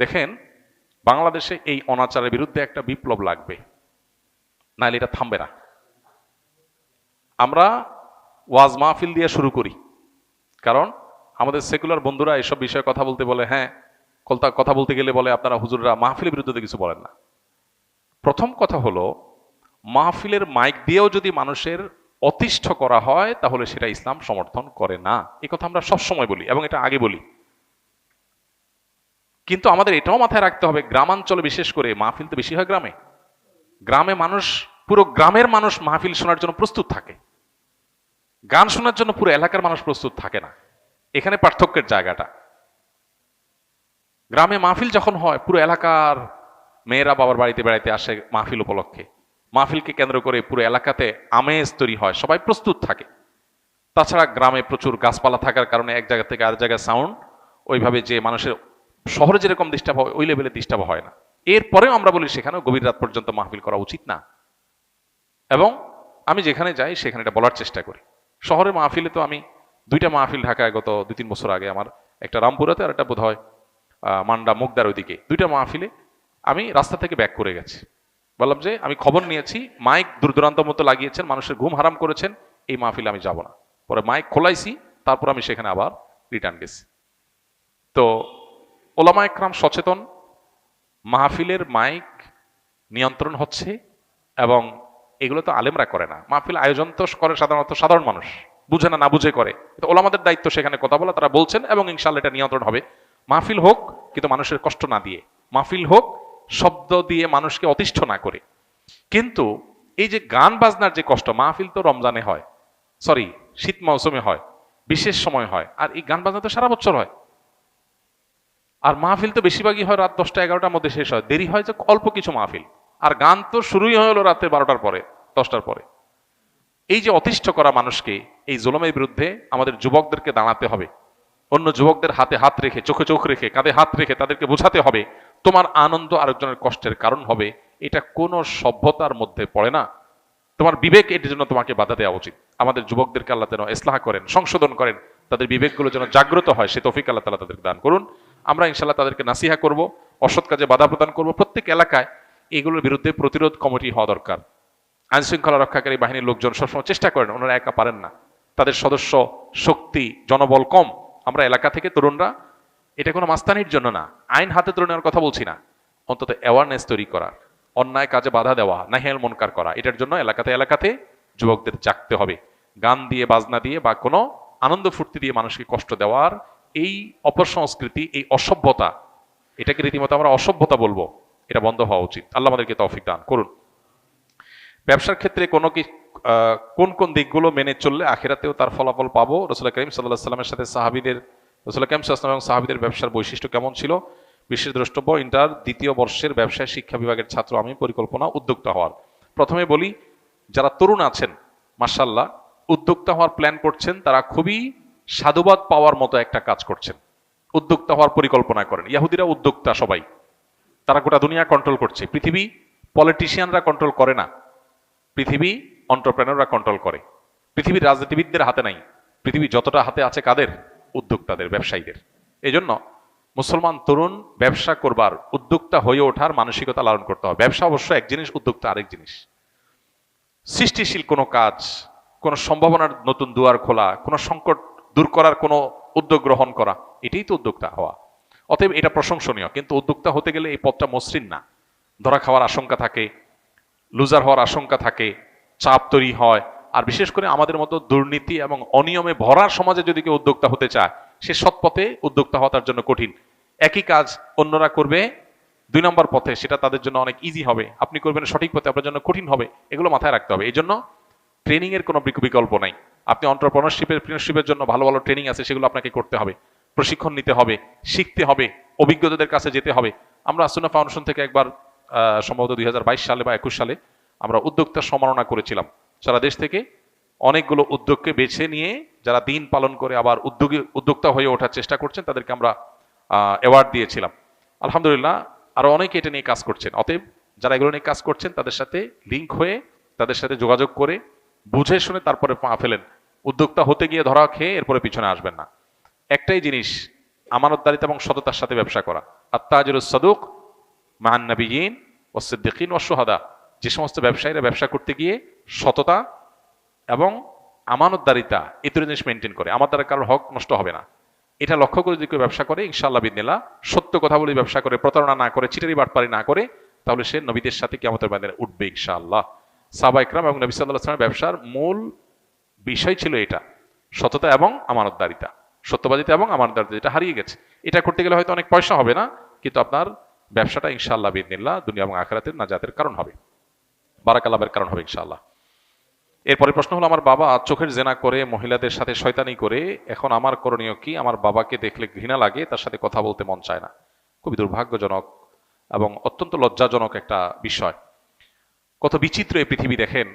দেখেন, বাংলাদেশে এই অনাচারের বিরুদ্ধে একটা বিপ্লব লাগবে, নাহলে এটা থামবে না। আমরা ওয়াজ মাহফিল দিয়ে শুরু করি, কারণ আমাদের সেকুলার বন্ধুরা এসব বিষয়ে কথা বলতে বলে, হ্যাঁ কথা বলতে গেলে বলে আপনারা হুজুররা মাহফিলের বিরুদ্ধে কিছু বলেন না। প্রথম কথা হলো, মাহফিলের মাইক দিয়েও যদি মানুষের অতিষ্ঠ করা হয় তাহলে সেটা ইসলাম সমর্থন করে না। এই কথা আমরা সবসময় বলি এবং এটা আগে বলি। কিন্তু আমাদের এটাও মাথায় রাখতে হবে, গ্রামাঞ্চলে বিশেষ করে মাহফিল তো বেশি হয় গ্রামে। গ্রামে মানুষ, পুরো গ্রামের মানুষ মাহফিল শোনার জন্য প্রস্তুত থাকে, গান শোনার জন্য পুরো এলাকার মানুষ প্রস্তুত থাকে না। এখানে পার্থক্যের জায়গাটা। গ্রামে মাহফিল যখন হয়, পুরো এলাকার মেয়েরা বাবার বাড়িতে বেড়াইতে আসে মাহফিল উপলক্ষে, মাহফিলকে কেন্দ্র করে পুরো এলাকাতে আমেজ তৈরি হয়, সবাই প্রস্তুত থাকে। তাছাড়া গ্রামে প্রচুর গাছপালা থাকার কারণে এক জায়গা থেকে আরেক জায়গায় সাউন্ড ওইভাবে যে মানুষের শহরে যেরকম ডিস্টার্ব হয় ওই লেভেলে ডিস্টার্ব হয় না। এরপরেও আমরা বলি সেখানেও গভীর রাত পর্যন্ত মাহফিল করা উচিত না। এবং আমি যেখানে যাই সেখানে এটা বলার চেষ্টা করি। শহরের মাহফিলে তো আমি 2টা মাহফিল ঢাকায় গত 2-3 বছর আগে, আমার একটা রামপুরাতে আর একটা বোধ হয় মান্ডা মুগদার ওইদিকে, 2টা মাহফিলে আমি রাস্তা থেকে ব্যাক করে গেছি। বললাম যে আমি খবর নিয়েছি, মাইক দূর দূরান্ত মতো লাগিয়েছেন, মানুষের ঘুম হারাম করেছেন, এই মাহফিলে আমি যাব না। পরে মাইক খোলাইছি, তারপর আমি সেখানে আবার রিটার্ন গেছি। তো ওলামা একরাম সচেতন, মাহফিলের মাইক নিয়ন্ত্রণ হচ্ছে, এবং এগুলো তো আলেমরা করে না। মাহফিল আয়োজন তো করে সাধারণত সাধারণ মানুষ, বুঝে না, না বুঝে করে। তো ওলামাদের দায়িত্ব সেখানে কথা বলা, তারা বলছেন এবং ইনশাআল্লাহ এটা নিয়ন্ত্রণ হবে। মাহফিল হোক কিন্তু মানুষের কষ্ট না দিয়ে, মাহফিল হোক শব্দ দিয়ে মানুষকে অতিষ্ঠ না করে। কিন্তু এই যে গান বাজনার যে কষ্ট, মাহফিল তো রমজানে হয়, সরি শীত মৌসুমে হয়, বিশেষ সময় হয়, আর এই গান বাজনা তো সারা বছর হয়। আর মাহফিল তো বেশিরভাগই হয় রাত 10টা-11টার মধ্যে শেষ হয়, দেরি হয় যে অল্প কিছু মাহফিল। আর গান তো শুরুই হলো রাতে 12টার পরে, 10টার পরে। এই যে অতিষ্ঠ করা মানুষকে, এই জুলুমের বিরুদ্ধে আমাদের যুবকদেরকে দাঁড়াতে হবে। অন্য যুবকদের হাতে হাত রেখে, চোখে চোখ রেখে, কাঁধে হাত রেখে তাদেরকে বোঝাতে হবে তোমার আনন্দ আরেকজনের কষ্টের কারণ হবে, এটা কোনো সভ্যতার মধ্যে পড়ে না। তোমার বিবেক এটির জন্য তোমাকে বাধা দেওয়া উচিত। আমাদের যুবকদেরকে আল্লাহ যেন ইসলাহ করেন, সংশোধন করেন, তাদের বিবেকগুলো যেন জাগ্রত হয়, সে তৌফিক আল্লাহ তাআলা তাদেরকে দান করুন। আমরা ইনশাআল্লাহ তাদেরকে নাসিহা করব, অসৎ কাজে বাধা প্রদান করব। প্রত্যেক এলাকায় এগুলোর বিরুদ্ধে প্রতিরোধ কমিটি হওয়া দরকার। আইন শৃঙ্খলা রক্ষাকারী বাহিনীর লোকজন সবসময় চেষ্টা করেন, ওনারা একা পারেন না, তাদের সদস্য শক্তি জনবল কম। আমরা এলাকা থেকে তরুণরা, এটা কোনো মাস্তানির জন্য না, আইন হাতে তুলে নেওয়ার কথা বলছি না, অন্তত অ্যাওয়ারনেস তৈরি করা, অন্যায় কাজে বাধা দেওয়া, নাহিয়াল মুনকার করা, এটার জন্য এলাকাতে এলাকাতে যুবকদের জাগতে হবে। গান দিয়ে বাজনা দিয়ে বা কোনো আনন্দ ফুর্তি দিয়ে মানুষকে কষ্ট দেওয়ার এই অপসংস্কৃতি, এই অসভ্যতা, এটাকে রীতিমতো আমরা অসভ্যতা বলবো, এটা বন্ধ হওয়া উচিত। আল্লাহ আমাদেরকে তৌফিক দান করুন। ব্যবসার ক্ষেত্রে কোন কোন দিকগুলো মেনে চললে আখিরাতেও তার ফলাফল পাবো? রাসূল করিম সাল্লাল্লাহু আলাইহি ওয়াসাল্লামের সাথে সাহাবীদের, রাসূল করিম সাল্লাল্লাহু আলাইহি ওয়াসাল্লাম এবং সাহাবীদের ব্যবসার বৈশিষ্ট্য কেমন ছিল? বিশেষ দ্রষ্টব্য, ইন্টার 2য় বর্ষের ব্যবসায় শিক্ষা বিভাগের ছাত্র আমি, পরিকল্পনা উদ্যোক্তা হওয়ার। প্রথমে বলি, যারা তরুণ আছেন মাশাআল্লাহ উদ্যোক্তা হওয়ার প্ল্যান করছেন, তারা খুবই সাধুবাদ পাওয়ার মতো একটা কাজ করছেন। উদ্যোক্তা হওয়ার পরিকল্পনা করেন। ইহুদিরা উদ্যোক্তা সবাই, তারা গোটা দুনিয়া কন্ট্রোল করছে। পৃথিবী পলিটিশিয়ানরা কন্ট্রোল করে না, পৃথিবী এন্টারপ্রেনাররা কন্ট্রোল করে। পৃথিবীর রাজনীতিবিদদের হাতে নাই, পৃথিবী যতটা হাতে আছে কাদের? উদ্যোক্তাদের, ব্যবসায়ীদের। এই জন্য মুসলমান তরুণ ব্যবসা করবার, উদ্যোক্তা হয়ে ওঠার মানসিকতা লালন করতে হবে। ব্যবসা অবশ্য এক জিনিস, উদ্যোক্তা আরেক জিনিস। সৃষ্টিশীল কোনো কাজ, কোনো সম্ভাবনার নতুন দুয়ার খোলা, কোনো সংকট দূর করার কোনো উদ্যোগ গ্রহণ করা, এটাই তো উদ্যোক্তা হওয়া। অতএব এটা প্রশংসনীয়, কিন্তু উদ্যোক্তা হতে গেলে এই পথটা মসৃণ না। ধরা খাওয়ার আশঙ্কা থাকে, লুজার হওয়ার আশঙ্কা থাকে, চাপ তৈরি হয়। আর বিশেষ করে আমাদের মতো দুর্নীতি এবং অনিয়মে ভরা সমাজে যদি কেউ উদ্যোক্তা হতে চায়, সে সৎ পথে উদ্যোক্তা হওয়া তার জন্য কঠিন। একই কাজ অন্যরা করবে, 2 নম্বর পথে, সেটা তাদের জন্য অনেক ইজি হবে। আপনি করবেন সঠিক পথে, আপনার জন্য কঠিন হবে। এগুলো মাথায় রাখতে হবে। এই জন্য ট্রেনিং এর কোনো বিকল্প নাই। আপনি এন্টারপ্রেনারশিপের জন্য ভালো ভালো ট্রেনিং আছে, সেগুলো আপনাকে করতে হবে, প্রশিক্ষণ নিতে হবে, শিখতে হবে, অভিজ্ঞতাদের কাছে যেতে হবে। আমরা আসুনা ফাউন্ডেশন থেকে একবার সম্ভবত 2022 সালে বা 21 সালে আমরা উদ্যোক্তা সম্মাননা করেছিলাম। সারা দেশ থেকে অনেকগুলো উদ্যোগকে বেছে নিয়ে যারা দিন পালন করে আবার উদ্যোক্তা হয়ে ওঠার চেষ্টা করছেন, তাদেরকে আমরা অ্যাওয়ার্ড দিয়েছিলাম। আলহামদুলিল্লাহ আরো অনেকে এটা নিয়ে কাজ করছেন। অতএব যারা এগুলো নিয়ে কাজ করছেন তাদের সাথে লিঙ্ক হয়ে, তাদের সাথে যোগাযোগ করে, বুঝে শুনে তারপরে পা ফেলেন। উদ্যোক্তা হতে গিয়ে ধরা খেয়ে এরপরে পিছনে আসবেন না। একটাই জিনিস, আমানতদারিতা এবং সততার সাথে ব্যবসা করা। আত্তাজিরুস সাদুক মান নাবিয়িন ওয়াস সিদ্দিকিন ওয়াস শুহাদা। যে সমস্ত ব্যবসায়ীরা ব্যবসা করতে গিয়ে সততা এবং আমানতদারিতা এই দুটো জিনিস মেনটেন করে, আমার দ্বারা কারোর হক নষ্ট হবে না, এটা লক্ষ্য করে যদি কেউ ব্যবসা করে, ইনশাআল্লাহ বিদিনিল্লাহ, সত্য কথা বলে ব্যবসা করে, প্রতারণা না করে, চিটারি বাটপারি না করে, তাহলে সে নবীদের সাথে কিয়ামতের ময়দানে উঠবে ইনশাআল্লাহ। সাহাবা ইকরাম এবং নবী সাল্লাল্লাহু আলাইহি ওয়াসাল্লামের ব্যবসার মূল বিষয় ছিল এটা, সততা এবং আমানতদারিতা। সত্যবাদিতা এবং আমানতদারিতা, যেটা হারিয়ে গেছে। এটা করতে গেলে হয়তো অনেক পয়সা হবে না, কিন্তু আপনার ব্যবসাটা ইনশাআল্লাহ বিদিনিল্লাহ দুনিয়া এবং আখিরাতের নাজাতের কারণ হবে, বারাকাল্লাহের কারণ হবে ইনশাআল্লাহ। এরপরে প্রশ্ন হলো, আমার বাবা চোখের জেনা করে, মহিলাদের সাথে শয়তানি করে, এখন আমার করণীয় কি? আমার বাবাকে দেখলে ঘৃণা লাগে, তার সাথে কথা বলতে মন চায় না। খুবই দুর্ভাগ্যজনক এবং অত্যন্ত লজ্জাজনক একটা বিষয়। কত বিচিত্র এই পৃথিবী দেখেন।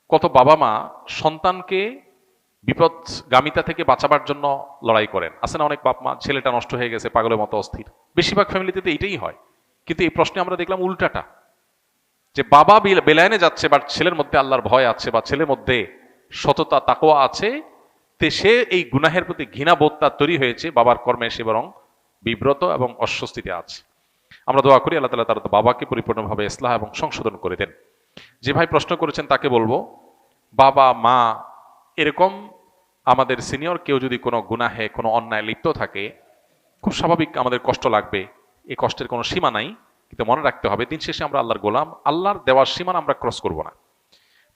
কত বাবা মা সন্তানকে বিপদগামিতা থেকে বাঁচাবার জন্য লড়াই করেন। আছে না অনেক বাপ মা, ছেলেটা নষ্ট হয়ে গেছে, পাগলের মতো অস্থির। বেশিরভাগ ফ্যামিলিতে তো এটাই হয়। কিন্তু এই প্রশ্নে আমরা দেখলাম উল্টাটা, যে বাবা বেলায়নে যাচ্ছে, বাট ছেলের মধ্যে আল্লাহর ভয় আছে, বা ছেলের মধ্যে সততা তাকওয়া আছে, তে সে এই গুনাহের প্রতি ঘৃণাবোধটা তৈরি হয়েছে, বাবার কর্মে সে বরং বিব্রত এবং অস্বস্তিতে আছে। আমরা দোয়া করি আল্লাহ তাআলা তার বাবাকে পরিপূর্ণভাবে ইসলাহ এবং সংশোধন করে দেন। যে ভাই প্রশ্ন করেছেন তাকে বলবো, বাবা মা এরকম আমাদের সিনিয়র কেউ যদি কোনো গুনাহে, কোনো অন্যায় লিপ্ত থাকে, খুব স্বাভাবিক আমাদের কষ্ট লাগবে। এই কষ্টের কোনো সীমা নাই, কিন্তু মনে রাখতে হবে দিন শেষে আমরা আল্লাহর গোলাম। আল্লাহর দেওয়ার সীমানা আমরা ক্রস করব না।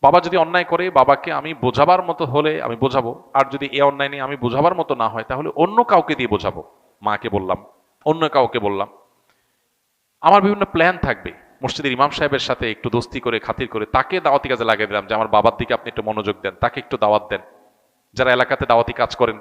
বাবা যদি অন্যায় করে, বাবাকে আমি বোঝাবার মতো হলে আমি বোঝাবো, আর যদি এ অন্যায় নিয়ে আমি বোঝাবার মতো না হয়, তাহলে অন্য কাউকে দিয়ে বোঝাবো। মাকে বললাম, অন্য কাউকে বললাম। আমার বিভিন্ন প্ল্যান থাকবে, মসজিদের ইমাম সাহেবের সাথে একটু দোস্তি করে, খাতির করে তাকে দাওয়াতি কাজে লাগিয়ে দিলাম, যে আমার বাবার দিকে আপনি একটু মনোযোগ দেন, তাকে একটু দাওয়াত দেন। যারা এলাকাতে দাওয়াতি কাজ করেন,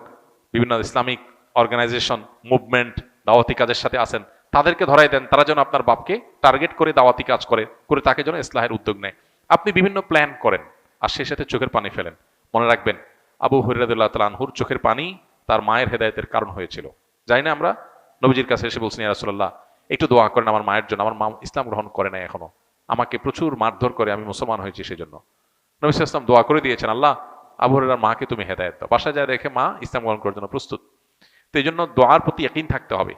বিভিন্ন ইসলামিক অর্গানাইজেশন, মুভমেন্ট দাওয়াতি কাজের সাথে আছেন, তাদেরকে ধরাই দেন, তারা যেন আপনার বাপকে টার্গেট করে দাওয়াতি কাজ করে তাকে যেন ইসলাহের উদ্যোগ নেয়। আপনি বিভিন্ন প্ল্যান করেন, আর সেই সাথে চোখের পানি ফেলেন। মনে রাখবেন, আবু হুরায়রা রাদিয়াল্লাহু তাআলা আনহুর চোখের পানি তার মায়ের হেদায়েতের কারণ হয়েছিল। জানি না, আমরা নবীজির কাছে এসে বলছেন, ইয়া রাসূলুল্লাহ একটু দোয়া করেন আমার মায়ের জন্য, আমার মা ইসলাম গ্রহণ করে নাই এখনো, আমাকে প্রচুর মারধর করে, আমি মুসলমান হয়েছি সেই জন্য। নবী সাল্লাল্লাহু আলাইহি ওয়াসাল্লাম দোয়া করে দিয়েছেন, আল্লাহ আবু হুরায়রার মাকে তুমি হেদায়েত দাও। বাসায় যায় দেখে মা ইসলাম গ্রহণ করার জন্য প্রস্তুত। তো এই জন্য দোয়ার প্রতি ইয়াকিন থাকতে হবে।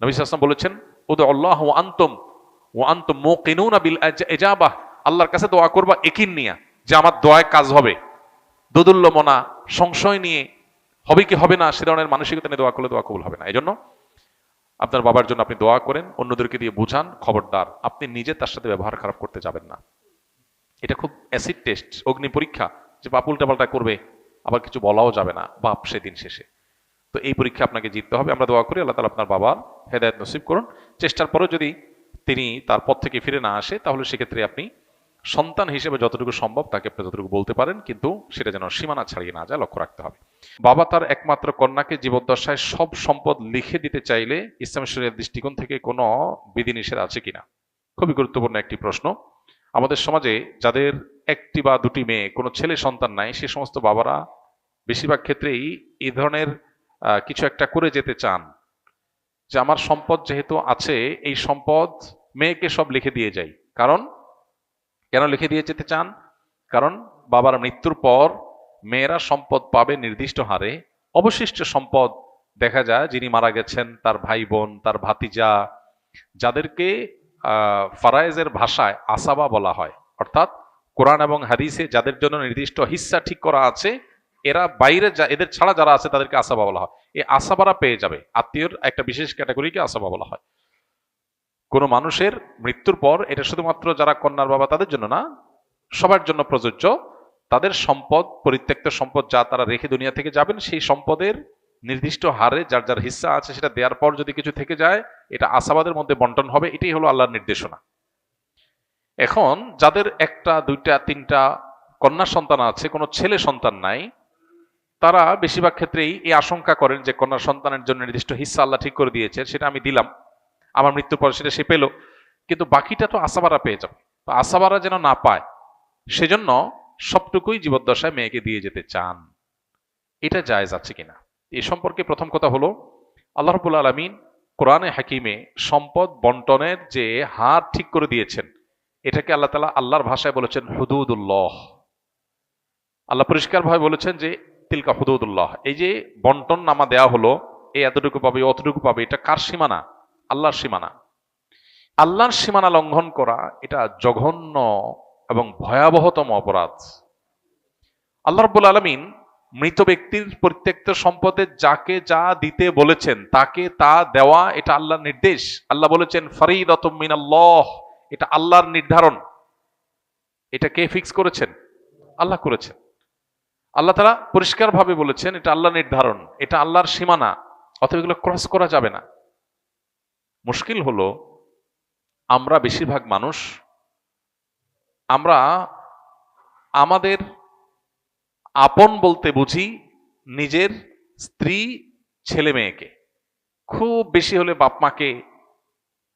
নবী সাল্লাল্লাহু আলাইহি ওয়াসাল্লাম বলেছেন, উদুল্লাহ ওয়া আনতুম মুকিনুনা বিল ইজাবাহ, আল্লাহর কাছে দোয়া করবা ইয়াকিন নিয়ে, যে আমার দোয়ায় কাজ হবে। দোদুল্যমনা, সংশয় নিয়ে হবে কি হবে না সে ধরনের মানসিকতা নিয়ে দোয়া করলে দোয়া কবুল হবে না। এই জন্য আপনার বাবার জন্য আপনি দোয়া করেন, অন্যদেরকে দিয়ে বুঝান, খবরদার আপনি নিজে তার সাথে ব্যবহার খারাপ করতে যাবেন না। এটা খুব অ্যাসিড টেস্ট, অগ্নি পরীক্ষা, যে বাপ উল্টাপাল্টা করবে, আবার কিছু বলাও যাবে না বাপ সেদিন শেষে। তো এই পরীক্ষা আপনাকে জিততে হবে। আমরা দোয়া করি আল্লাহ তাআলা আপনার বাবার হেদায়েত নসিব করুন। চেষ্টার পরেও যদি তিনি তার পথ থেকে ফিরে না আসে, তাহলে সেক্ষেত্রে আপনি সন্তান হিসেবে যতটুকু সম্ভব তাকে আপনি যতটুকু বলতে পারেন, কিন্তু সেটা যেন সীমানা ছাড়িয়ে না যায়, লক্ষ্য রাখতে হবে। বাবা তার একমাত্র কন্যাকে জীবদ্দশায় সব সম্পদ লিখে দিতে চাইলে ইসলামী শরীয়তের দৃষ্টিকোণ থেকে কোনো বিধিনিষেধ আছে কিনা? খুবই গুরুত্বপূর্ণ একটি প্রশ্ন। আমাদের সমাজে যাদের একটি বা দুটি মেয়ে, কোনো ছেলে সন্তান নাই, সে সমস্ত বাবারা বেশিরভাগ ক্ষেত্রেই এই ধরনের কিছু একটা করে যেতে চান, যে আমার সম্পদ যেহেতু আছে, এই সম্পদ মেয়েকে সব লিখে দিয়ে যাই। কারণ কেন লিখে দিয়ে যেতে চান? কারণ বাবার মৃত্যুর পর মেয়েরা সম্পদ পাবে নির্দিষ্ট হারে। অবশিষ্ট সম্পদ দেখা যায় যিনি মারা গেছেন, তার ভাই বোন, তার ভাতিজা, যাদেরকে ফারায়েজের ভাষায় আসাবা বলা হয়, অর্থাৎ কোরআন এবং হাদিসে যাদের জন্য নির্দিষ্ট হিস্সা ঠিক করা আছে, এরা বাইরে এদের ছাড়া যারা আছে তাদেরকে আসাবা বলা হয়। এই আসাবারা পেয়ে যাবে। আত্মীয়র একটা বিশেষ ক্যাটাগরিকে আসাবা বলা হয়। কোন মানুষের মৃত্যুর পর এটা শুধুমাত্র যারা কন্যার বাবা তাদের জন্য না, সবার জন্য প্রযোজ্য। তাদের সম্পদ, পরিত্যক্ত সম্পদ যা তারা রেখে দুনিয়া থেকে যাবেন, সেই সম্পদের নির্দিষ্ট হারে যার যার হিস্সা আছে সেটা দেওয়ার পর যদি কিছু থেকে যায় এটা আসাবাদের মধ্যে বন্টন হবে, এটাই হলো আল্লাহর নির্দেশনা। এখন যাদের একটা দুইটা তিনটা কন্যা সন্তান আছে, কোনো ছেলে সন্তান নাই, তারা বেশিরভাগ ক্ষেত্রেই এই আশঙ্কা করেন যে কন্যা সন্তানের জন্য নির্দিষ্ট হিস্সা আল্লাহ ঠিক করে দিয়েছে, সেটা আমি দিলাম, আমার মৃত্যুর পর সেটা সে পেল, কিন্তু বাকিটা তো আসাবারা পেয়ে যাবে। তো আসাবারা যেন না পায় সেজন্য সবটুকুই জীবদ্দশায় মেয়েকে দিয়ে যেতে চান। এটা জায়েজ আছে কিনা এ সম্পর্কে প্রথম কথা হলো, আল্লাহ রাব্বুল আলামিন কোরআনে হাকিমে সম্পদ বন্টনের যে হার ঠিক করে দিয়েছেন, এটাকে আল্লাহ তাআলা আল্লাহর ভাষায় বলেছেন হুদুদুল্লাহ। আল্লাহ পরিষ্কারভাবে বলেছেন যে তিলকা হুদুদুল্লাহ, এই যে বন্টন নামা দেওয়া হলো, এই এতটুকু পাবে অতটুকু পাবে, এটা কার সীমানা? আল্লাহর সীমানা। আল্লাহর সীমানা লঙ্ঘন করা এটা জঘন্য এবং ভয়াবহতম অপরাধ। আল্লাহ রাব্বুল আলামিন মৃত ব্যক্তির পরিত্যক্ত সম্পদে যাকে যা দিতে বলেছেন তাকে তা দেওয়া, এটা আল্লাহর নির্দেশ। আল্লাহ বলেছেন ফরিদাতুম মিনাল্লাহ, এটা আল্লাহর নির্ধারণ। এটা কে ফিক্স করেছেন? আল্লাহ করেছেন। আল্লাহ তাআলা পরিষ্কারভাবে বলেছেন এটা আল্লাহর নির্ধারণ, এটা আল্লাহর সীমানা, অতএব এগুলো ক্রস করা যাবে না। মুশকিল হলো আমরা বেশিরভাগ মানুষ, আমরা আমাদের আপন বলতে বুঝি নিজের স্ত্রী ছেলে মেয়েকে, খুব বেশি হলে বাপ মাকে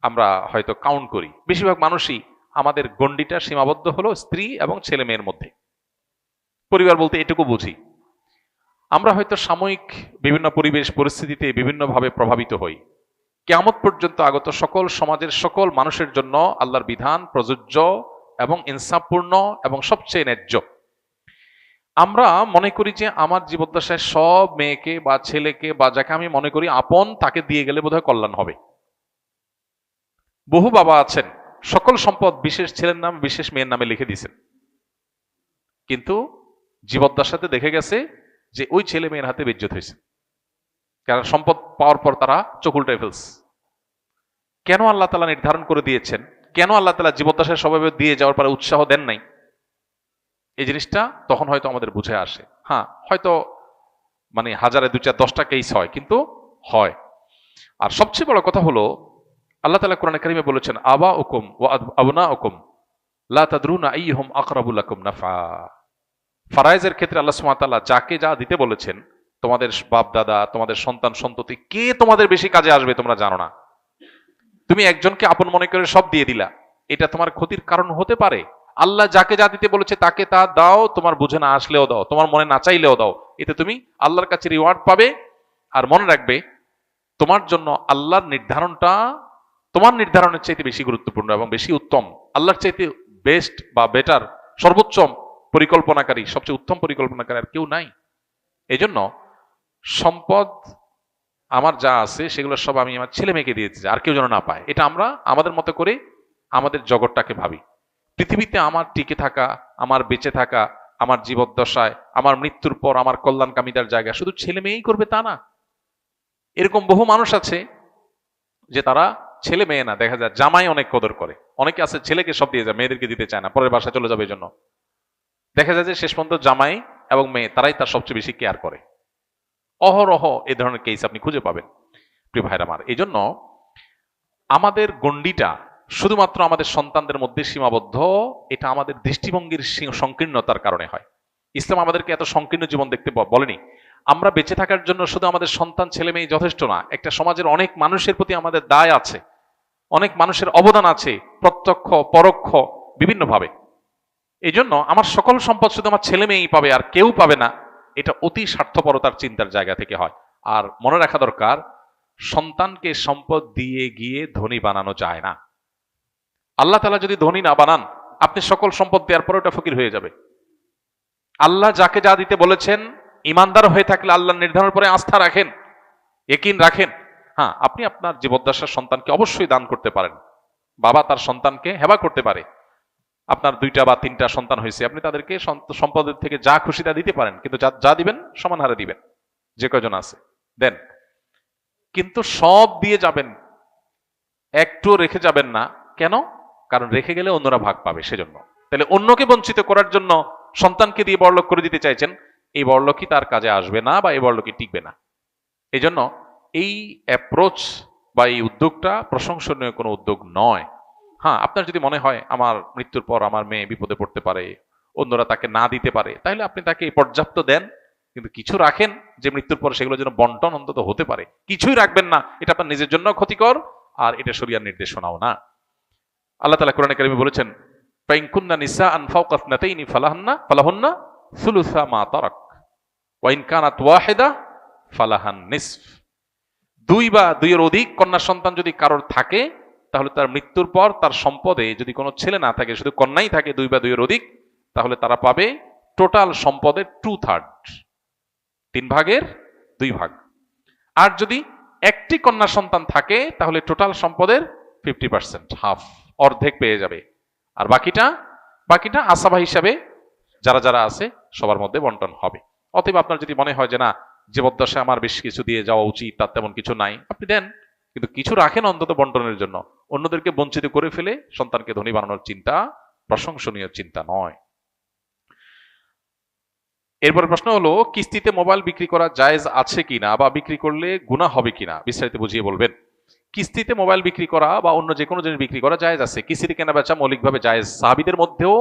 আমরা হয়তো কাউন্ট করি। বেশিরভাগ মানুষই আমাদের গণ্ডিটা সীমাবদ্ধ হলো স্ত্রী এবং ছেলে মেয়ের মধ্যে। পরিবার বলতে এটুকু বুঝি। আমরা হয়তো সাময়িক বিভিন্ন পরিবেশ পরিস্থিতিতে বিভিন্নভাবে প্রভাবিত হই। কিয়ামত পর্যন্ত আগত সকল সমাজের সকল মানুষের জন্য আল্লাহর বিধান প্রযোজ্য এবং ইনসাফপূর্ণ এবং সবচেয়ে ন্যায্য। আমরা মনে করি যে আমার জীবদ্দশায় সব মেয়েকে বা ছেলেকে বা যাকে আমি মনে করি আপন তাকে দিয়ে গেলে বোধহয় কল্যাণ হবে। বহু বাবা আছেন সকল সম্পদ বিশেষ ছেলের নাম বিশেষ মেয়ের নামে লিখে দিয়েছেন, কিন্তু জীবদ্দশাতে দেখে গেছে যে ওই ছেলে মেয়ের হাতে বেজ্জত হয়েছে, কারণ সম্পদ পাওয়ার পর তারা চোখ উল্টায় ফেলছে। কেন আল্লাহ তাআলা নির্ধারণ করে দিয়েছেন? কেন আল্লাহ তাআলা জীবদ্দশায় সবাই দিয়ে যাওয়ার পরে উৎসাহ দেন নাই? এই জিনিসটা তখন হয়তো আমাদের বুঝে আসে। হ্যাঁ, হয়তো মানে হাজারে 2-4-10টা কেস হয়, কিন্তু হয়। আর সবচেয়ে বড় কথা হলো আল্লাহ তাআলা কোরআনে কারিমে বলেছেন আবা উকুম ওয়া আবনা উকুম লা তাদরুনা আইয়ুহুম আকরাবু লাকুম নাফা। ফারায়েজের ক্ষেত্রে আল্লাহ সুবহানাহু ওয়া তাআলা যাকে যা দিতে বলেছেন, তোমাদের বাপ দাদা, তোমাদের সন্তান সন্ততি, কে তোমাদের বেশি কাজে আসবে তোমরা জানো না। তুমি একজনকে আপন মনে করে সব দিয়ে দিলা, এটা তোমার ক্ষতির কারণ হতে পারে। আল্লাহ যাকে যা দিতে বলেছে তাকে তা দাও, তোমার বুঝে না আসলেও দাও, তোমার মনে না চাইলেও দাও, এতে তুমি আল্লাহর কাছে রিওয়ার্ড পাবে। আর মনে রাখবে তোমার জন্য আল্লাহর নির্ধারণটা তোমার নির্ধারণের চাইতে বেশি গুরুত্বপূর্ণ এবং বেশি উত্তম। আল্লাহর চাইতে বেস্ট বা বেটার, সর্বোচ্চ পরিকল্পনাকারী, সবচেয়ে উত্তম পরিকল্পনাকারী আর কেউ নাই। এজন্য সম্পদ আমার যা আছে সেগুলো সব আমি আমার ছেলে মেয়েকে দিয়েছি, আর কেউ যেন না পায়। এটা আমরা আমাদের মতো করে আমাদের জগৎটাকে ভাবি। পৃথিবীতে আমার টিকে থাকা, আমার বেঁচে থাকা, আমার জীবদ্দশায়, আমার মৃত্যুর পর আমার কল্যাণকামীদের জায়গা শুধু ছেলে মেয়েই করবে তা না। এরকম বহু মানুষ আছে যে তারা ছেলে মেয়ে না, দেখা যায় জামাই অনেক কদর করে। অনেকে আছে ছেলেকে সব দিয়ে যায়, মেয়েদেরকে দিতে চায় না, পরের বাসায় চলে যাবে। এই জন্য দেখা যায় যে শেষ পর্যন্ত জামাই এবং মেয়ে তারাই তার সবচেয়ে বেশি কেয়ার করে। অহরহ এ ধরনের কেস আপনি খুঁজে পাবেন প্রিয় ভাইরা আমার। এই জন্য আমাদের গণ্ডিটা শুধুমাত্র আমাদের সন্তানদের মধ্যে সীমাবদ্ধ, এটা আমাদের দৃষ্টিভঙ্গির সংকীর্ণতার কারণে হয়। ইসলাম আমাদেরকে এত সংকীর্ণ জীবন দেখতে বলেনি। আমরা বেঁচে থাকার জন্য শুধু আমাদের সন্তান ছেলে মেয়ে যথেষ্ট না, একটা সমাজের অনেক মানুষের প্রতি আমাদের দায় আছে, অনেক মানুষের অবদান আছে, প্রত্যক্ষ পরোক্ষ বিভিন্নভাবে। এই জন্য আমার সকল সম্পদ শুধু আমার ছেলে মেয়েই পাবে আর কেউ পাবে না, এটা অতি স্বার্থপরতার চিন্তার জায়গা থেকে হয়। আর মনে রাখা দরকার, সন্তানকে সম্পদ দিয়ে গিয়ে ধনী বানানো যায় না। আল্লাহ তাআলা যদি ধনী না বানান, আপনি সকল সম্পদ দেওয়ার পরে ওটা ফকির হয়ে যাবে। আল্লাহ যাকে যা দিতে বলেছেন, ইমানদার হয়ে থাকলে আল্লাহর নির্ধারণের পরে আস্থা রাখেন, ইয়াকিন রাখেন। হ্যাঁ, আপনি আপনার জীবদ্দশার সন্তানকে অবশ্যই দান করতে পারেন। বাবা তার সন্তানকে হেবা করতে পারে। আপনার 2টা বা 3টা সন্তান হয়েছে, আপনি তাদেরকে সম্পদের থেকে যা খুশি তা দিতে পারেন, কিন্তু যা দিবেন সমান হারে দিবেন। যে কয়জন আছে দেন, কিন্তু সব দিয়ে যাবেন, একটুও রেখে যাবেন না। কেন? কারণ রেখে গেলে অন্যরা ভাগ পাবে, সেজন্য। তাহলে অন্যকে বঞ্চিত করার জন্য সন্তানকে দিয়ে বড়লোক করে দিতে চাইছেন, এই বড়লোকই তার কাজে আসবে না বা এই বড়লোকই টিকবে না। এই জন্য এই অ্যাপ্রোচ বা এই উদ্যোগটা প্রশংসনীয় কোনো উদ্যোগ নয়। হ্যাঁ, আপনার যদি মনে হয় আমার মৃত্যুর পর আমার মেয়ে বিপদে পড়তে পারে, অন্যরা তাকে না দিতে পারে, তাহলে আপনি তাকে পর্যাপ্ত দেন, কিন্তু কিছু রাখেন যে মৃত্যুর পর সেগুলো যেন বন্টন অন্তত হতে পারে। কিছুই রাখবেন না, এটা আপনার নিজের জন্য ক্ষতিকর, আর এটা শরিয়ার নির্দেশনাও না। আল্লাহ তাআলা কোরআনে কারিমে বলেছেন, ফাইন কুন্না নিসাআন ফাওকা ইসনাতাইনি ফালাহুন্না সুলুসা মা তারাক ওয়া ইন কানাত ওয়াহিদা ফালাহান নিসফ। দুই বা দুইয়ের অধিক কন্যা সন্তান যদি কারোর থাকে, তাহলে তার মৃত্যুর পর তার সম্পদে যদি কোনো ছেলে না থাকে, শুধু কন্যাই থাকে দুই বা দুইয়ের অধিক, তাহলে তারা পাবে টোটাল সম্পদের 2/3, 3/2 আর যদি একটি কন্যা সন্তান থাকে, তাহলে টোটাল সম্পদের 50%, হাফ, অর্ধেক পেয়ে যাবে। আর বাকিটা আসাবা হিসাবে যারা যারা আছে সবার মধ্যে বন্টন হবে। অতএব আপনার যদি মনে হয় যে না, জীবদ্দশায় আমার বেশ কিছু দিয়ে যাওয়া উচিত, তার তেমন কিছু নাই, আপনি দেন, কিন্তু কিছু রাখেন অন্তত বন্টনের জন্য। অন্যদেরকে বঞ্চিত করে ফেলে সন্তানকে ধনী বানানোর চিন্তা প্রশংসনীয় চিন্তা নয়। এরপর প্রশ্ন হলো, কিস্তিতে মোবাইল বিক্রি করা জায়েজ আছে কিনা, বা বিক্রি করলে গুনাহ হবে কিনা, বিস্তারিত বুঝিয়ে বলবেন। কিস্তিতে মোবাইল বিক্রি করা বা অন্য যে কোনো জিনিস বিক্রি করা জায়েজ আছে। কিস্তিতে কেনা বেচা মৌলিকভাবে জায়েজ। সাহাবীদের মধ্যেও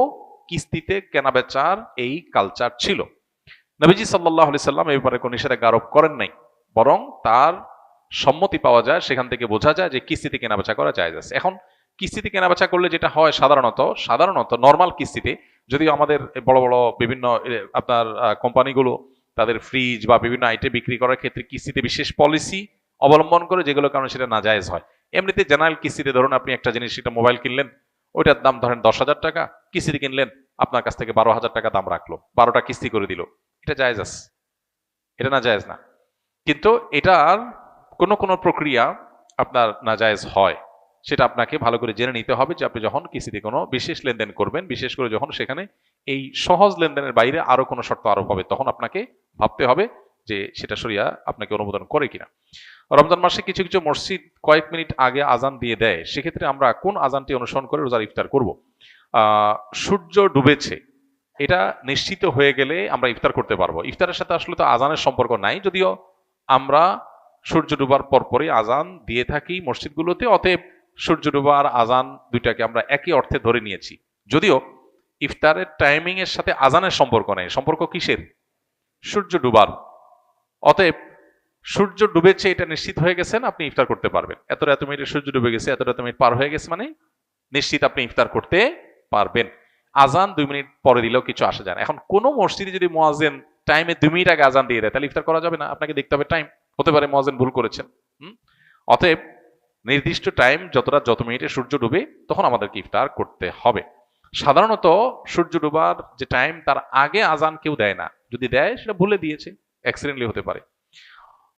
কিস্তিতে কেনা বেচার এই কালচার ছিল। নবীজি সাল্লাল্লাহু আলাইহি সাল্লাম এই ব্যাপারে কোনো নিষেধাজ্ঞা আরোপ করেন নাই, বরং তার সম্মতি পাওয়া যায়, সেখান থেকে বোঝা যায় যে কিস্তিতে কেনাবেচা করা জায়েজ আছে। এখন কিস্তিতে কেনাবেচা করলে যেটা হয়, সাধারণত নরমাল কিস্তিতে, যদিও আমাদের বড় বড় বিভিন্ন আপনার কোম্পানিগুলো তাদের ফ্রিজ বা বিভিন্ন আইটেম বিক্রি করার ক্ষেত্রে কিস্তিতে বিশেষ পলিসি অবলম্বন করে, যেগুলোর কারণে সেটা নাজায়েজ হয়। এমনিতে জেনারেল কিস্তিতে ধরুন আপনি একটা জিনিস, একটা মোবাইল কিনলেন, ওইটার দাম ধরেন 10,000 টাকা, কিস্তিতে কিনলেন, আপনার কাছ থেকে 12,000 টাকা দাম রাখলো, 12টা কিস্তি করে দিল, এটা জায়েজ আছে, এটা না জায়েজ না। কিন্তু এটার কোনো প্রক্রিয়া আপনার নাজায়েজ হয়, সেটা আপনাকে ভালো করে জেনে নিতে হবে যে আপনি যখন কিস্তিতে কোনো বিশেষ লেনদেন করবেন, বিশেষ করে যখন সেখানে এই সহজ লেনদেনের বাইরে আরো কোনো শর্ত আরোপ হবে, তখন আপনাকে ভাবতে হবে যে সেটা শরিয়া আপনাকে অনুমোদন করে কিনা। রমজান মাসে কিছু কিছু মসজিদ কয়েক মিনিট আগে আজান দিয়ে দেয়, সেক্ষেত্রে আমরা কোন আজানটি অনুসরণ করে রোজার ইফতার করব? সূর্য ডুবেছে এটা নিশ্চিত হয়ে গেলে আমরা ইফতার করতে পারবো। ইফতারের সাথে আসলে তো আজানের সম্পর্ক নাই, যদিও আমরা সূর্য ডুবার পরপরই আজান দিয়ে থাকি মসজিদগুলোতে। অতএব সূর্য ডুবা আর আজান দুইটাকে আমরা একই অর্থে ধরে নিয়েছি, যদিও ইফতারের টাইমিং এর সাথে আজানের সম্পর্ক নেই। সম্পর্ক কিসের? সূর্য ডুবার। অতএব সূর্য ডুবেছে এটা নিশ্চিত হয়ে গেছেন, আপনি ইফতার করতে পারবেন। এত মিনিটে সূর্য ডুবে গেছে, এত মিনিট পার হয়ে গেছে, মানে নিশ্চিত আপনি ইফতার করতে পারবেন। আজান 2 মিনিট পরে দিলেও কিছু আসে যায় না। এখন কোন মসজিদে যদি মুয়াজ্জিন টাইমে 2 মিনিট আগে আজান দিয়ে দেয়, তাহলে ইফতার করা যাবে না, আপনাকে দেখতে হবে টাইম। হতে পারে মুয়াজ্জিন ভুল করেছেন। অতএব নির্দিষ্ট টাইম যত মিনিটে সূর্য ডুবে তখন আমাদেরকে ইফতার করতে হবে। সাধারণত সূর্য ডুবার যে টাইম তার আগে আজান কেউ দেয় না, যদি দেয় সেটা ভুলে দিয়েছে, অ্যাক্সিডেন্টলি হতে পারে।